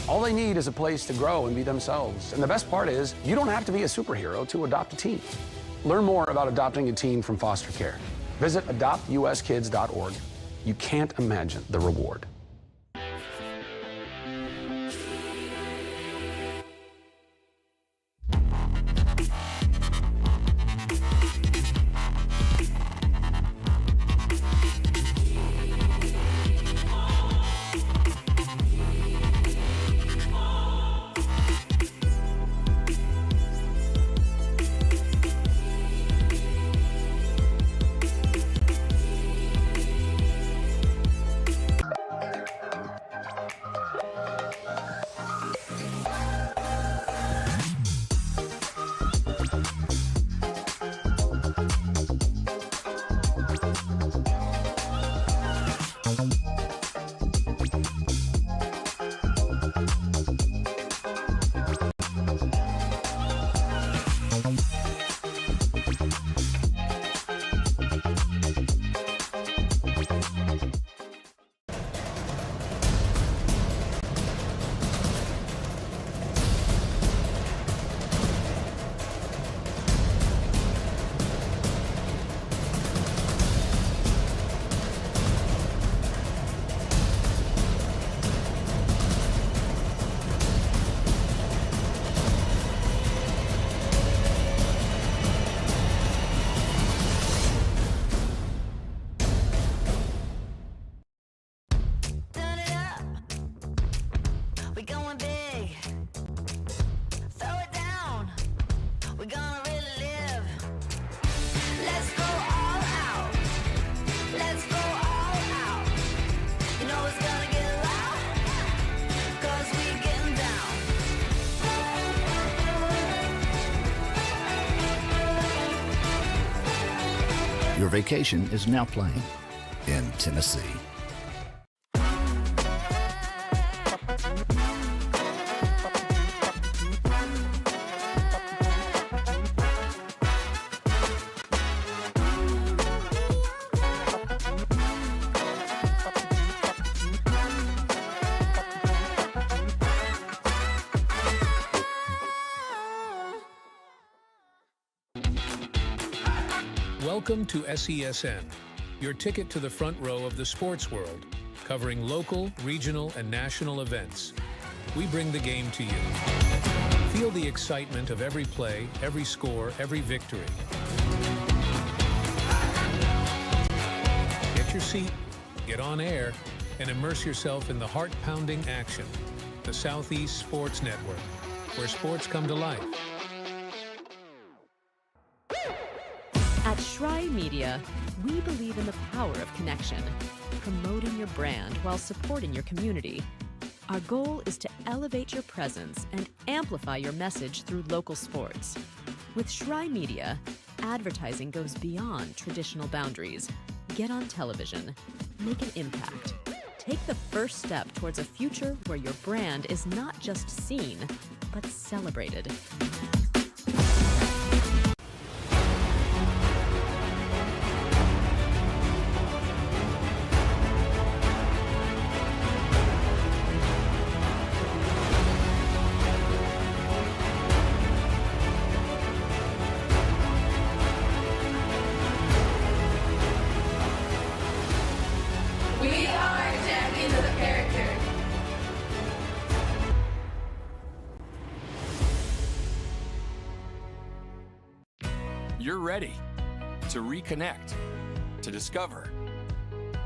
All they need is a place to grow and be themselves. And the best part is, you don't have to be a superhero to adopt a teen. Learn more about adopting a teen from foster care. Visit adoptuskids.org. You can't imagine the reward. Your vacation is now playing in Tennessee. Welcome to SESN, your ticket to the front row of the sports world, covering local, regional, and national events. We bring the game to you. Feel the excitement of every play, every score, every victory. Get your seat, get on air, and immerse yourself in the heart-pounding action. The Southeast Sports Network, where sports come to life. At Shry Media, we believe in the power of connection, promoting your brand while supporting your community. Our goal is to elevate your presence and amplify your message through local sports. With Shry Media, advertising goes beyond traditional boundaries. Get on television, make an impact. Take the first step towards a future where your brand is not just seen, but celebrated. You're ready to reconnect, to discover,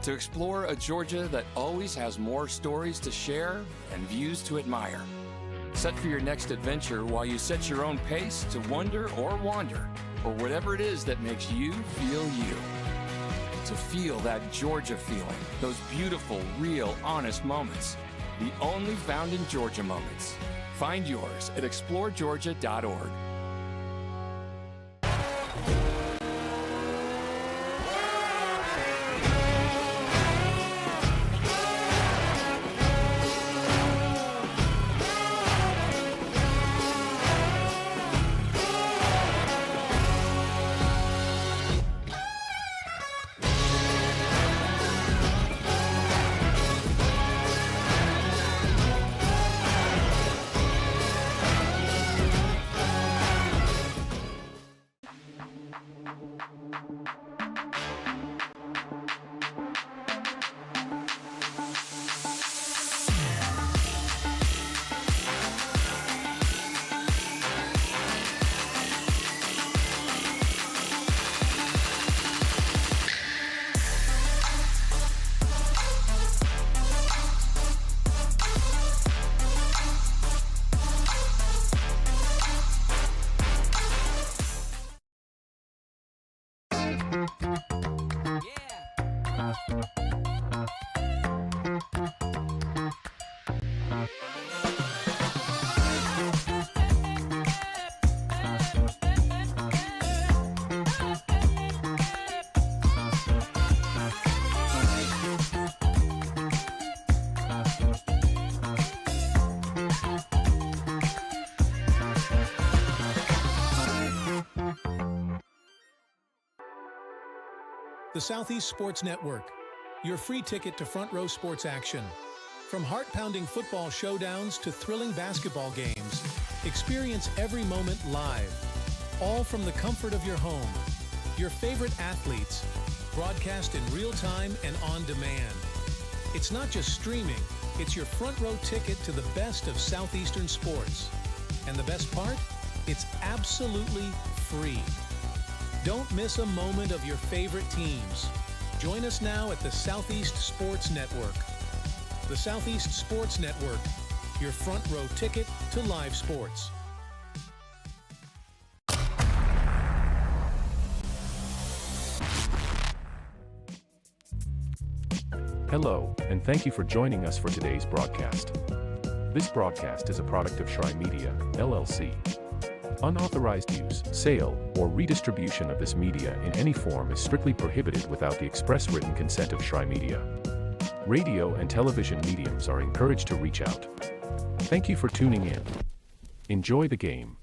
to explore a Georgia that always has more stories to share and views to admire. Set for your next adventure while you set your own pace to wonder or wander, or whatever it is that makes you feel you. To feel that Georgia feeling, those beautiful, real, honest moments. The only found in Georgia moments. Find yours at exploregeorgia.org. The Southeast Sports Network, your free ticket to front row sports action. From heart-pounding football showdowns to thrilling basketball games, experience every moment live, all from the comfort of your home. Your favorite athletes, broadcast in real time and on demand. It's not just streaming, it's your front row ticket to the best of Southeastern sports. And the best part? It's absolutely free. Don't miss a moment of your favorite teams. Join us now at the Southeast Sports Network. The Southeast Sports Network, your front row ticket to live sports. Hello, and thank you for joining us for today's broadcast. This broadcast is a product of Shry Media, LLC. Unauthorized use, sale, or redistribution of this media in any form is strictly prohibited without the express written consent of Shry Media. Radio and television mediums are encouraged to reach out. Thank you for tuning in. Enjoy the game.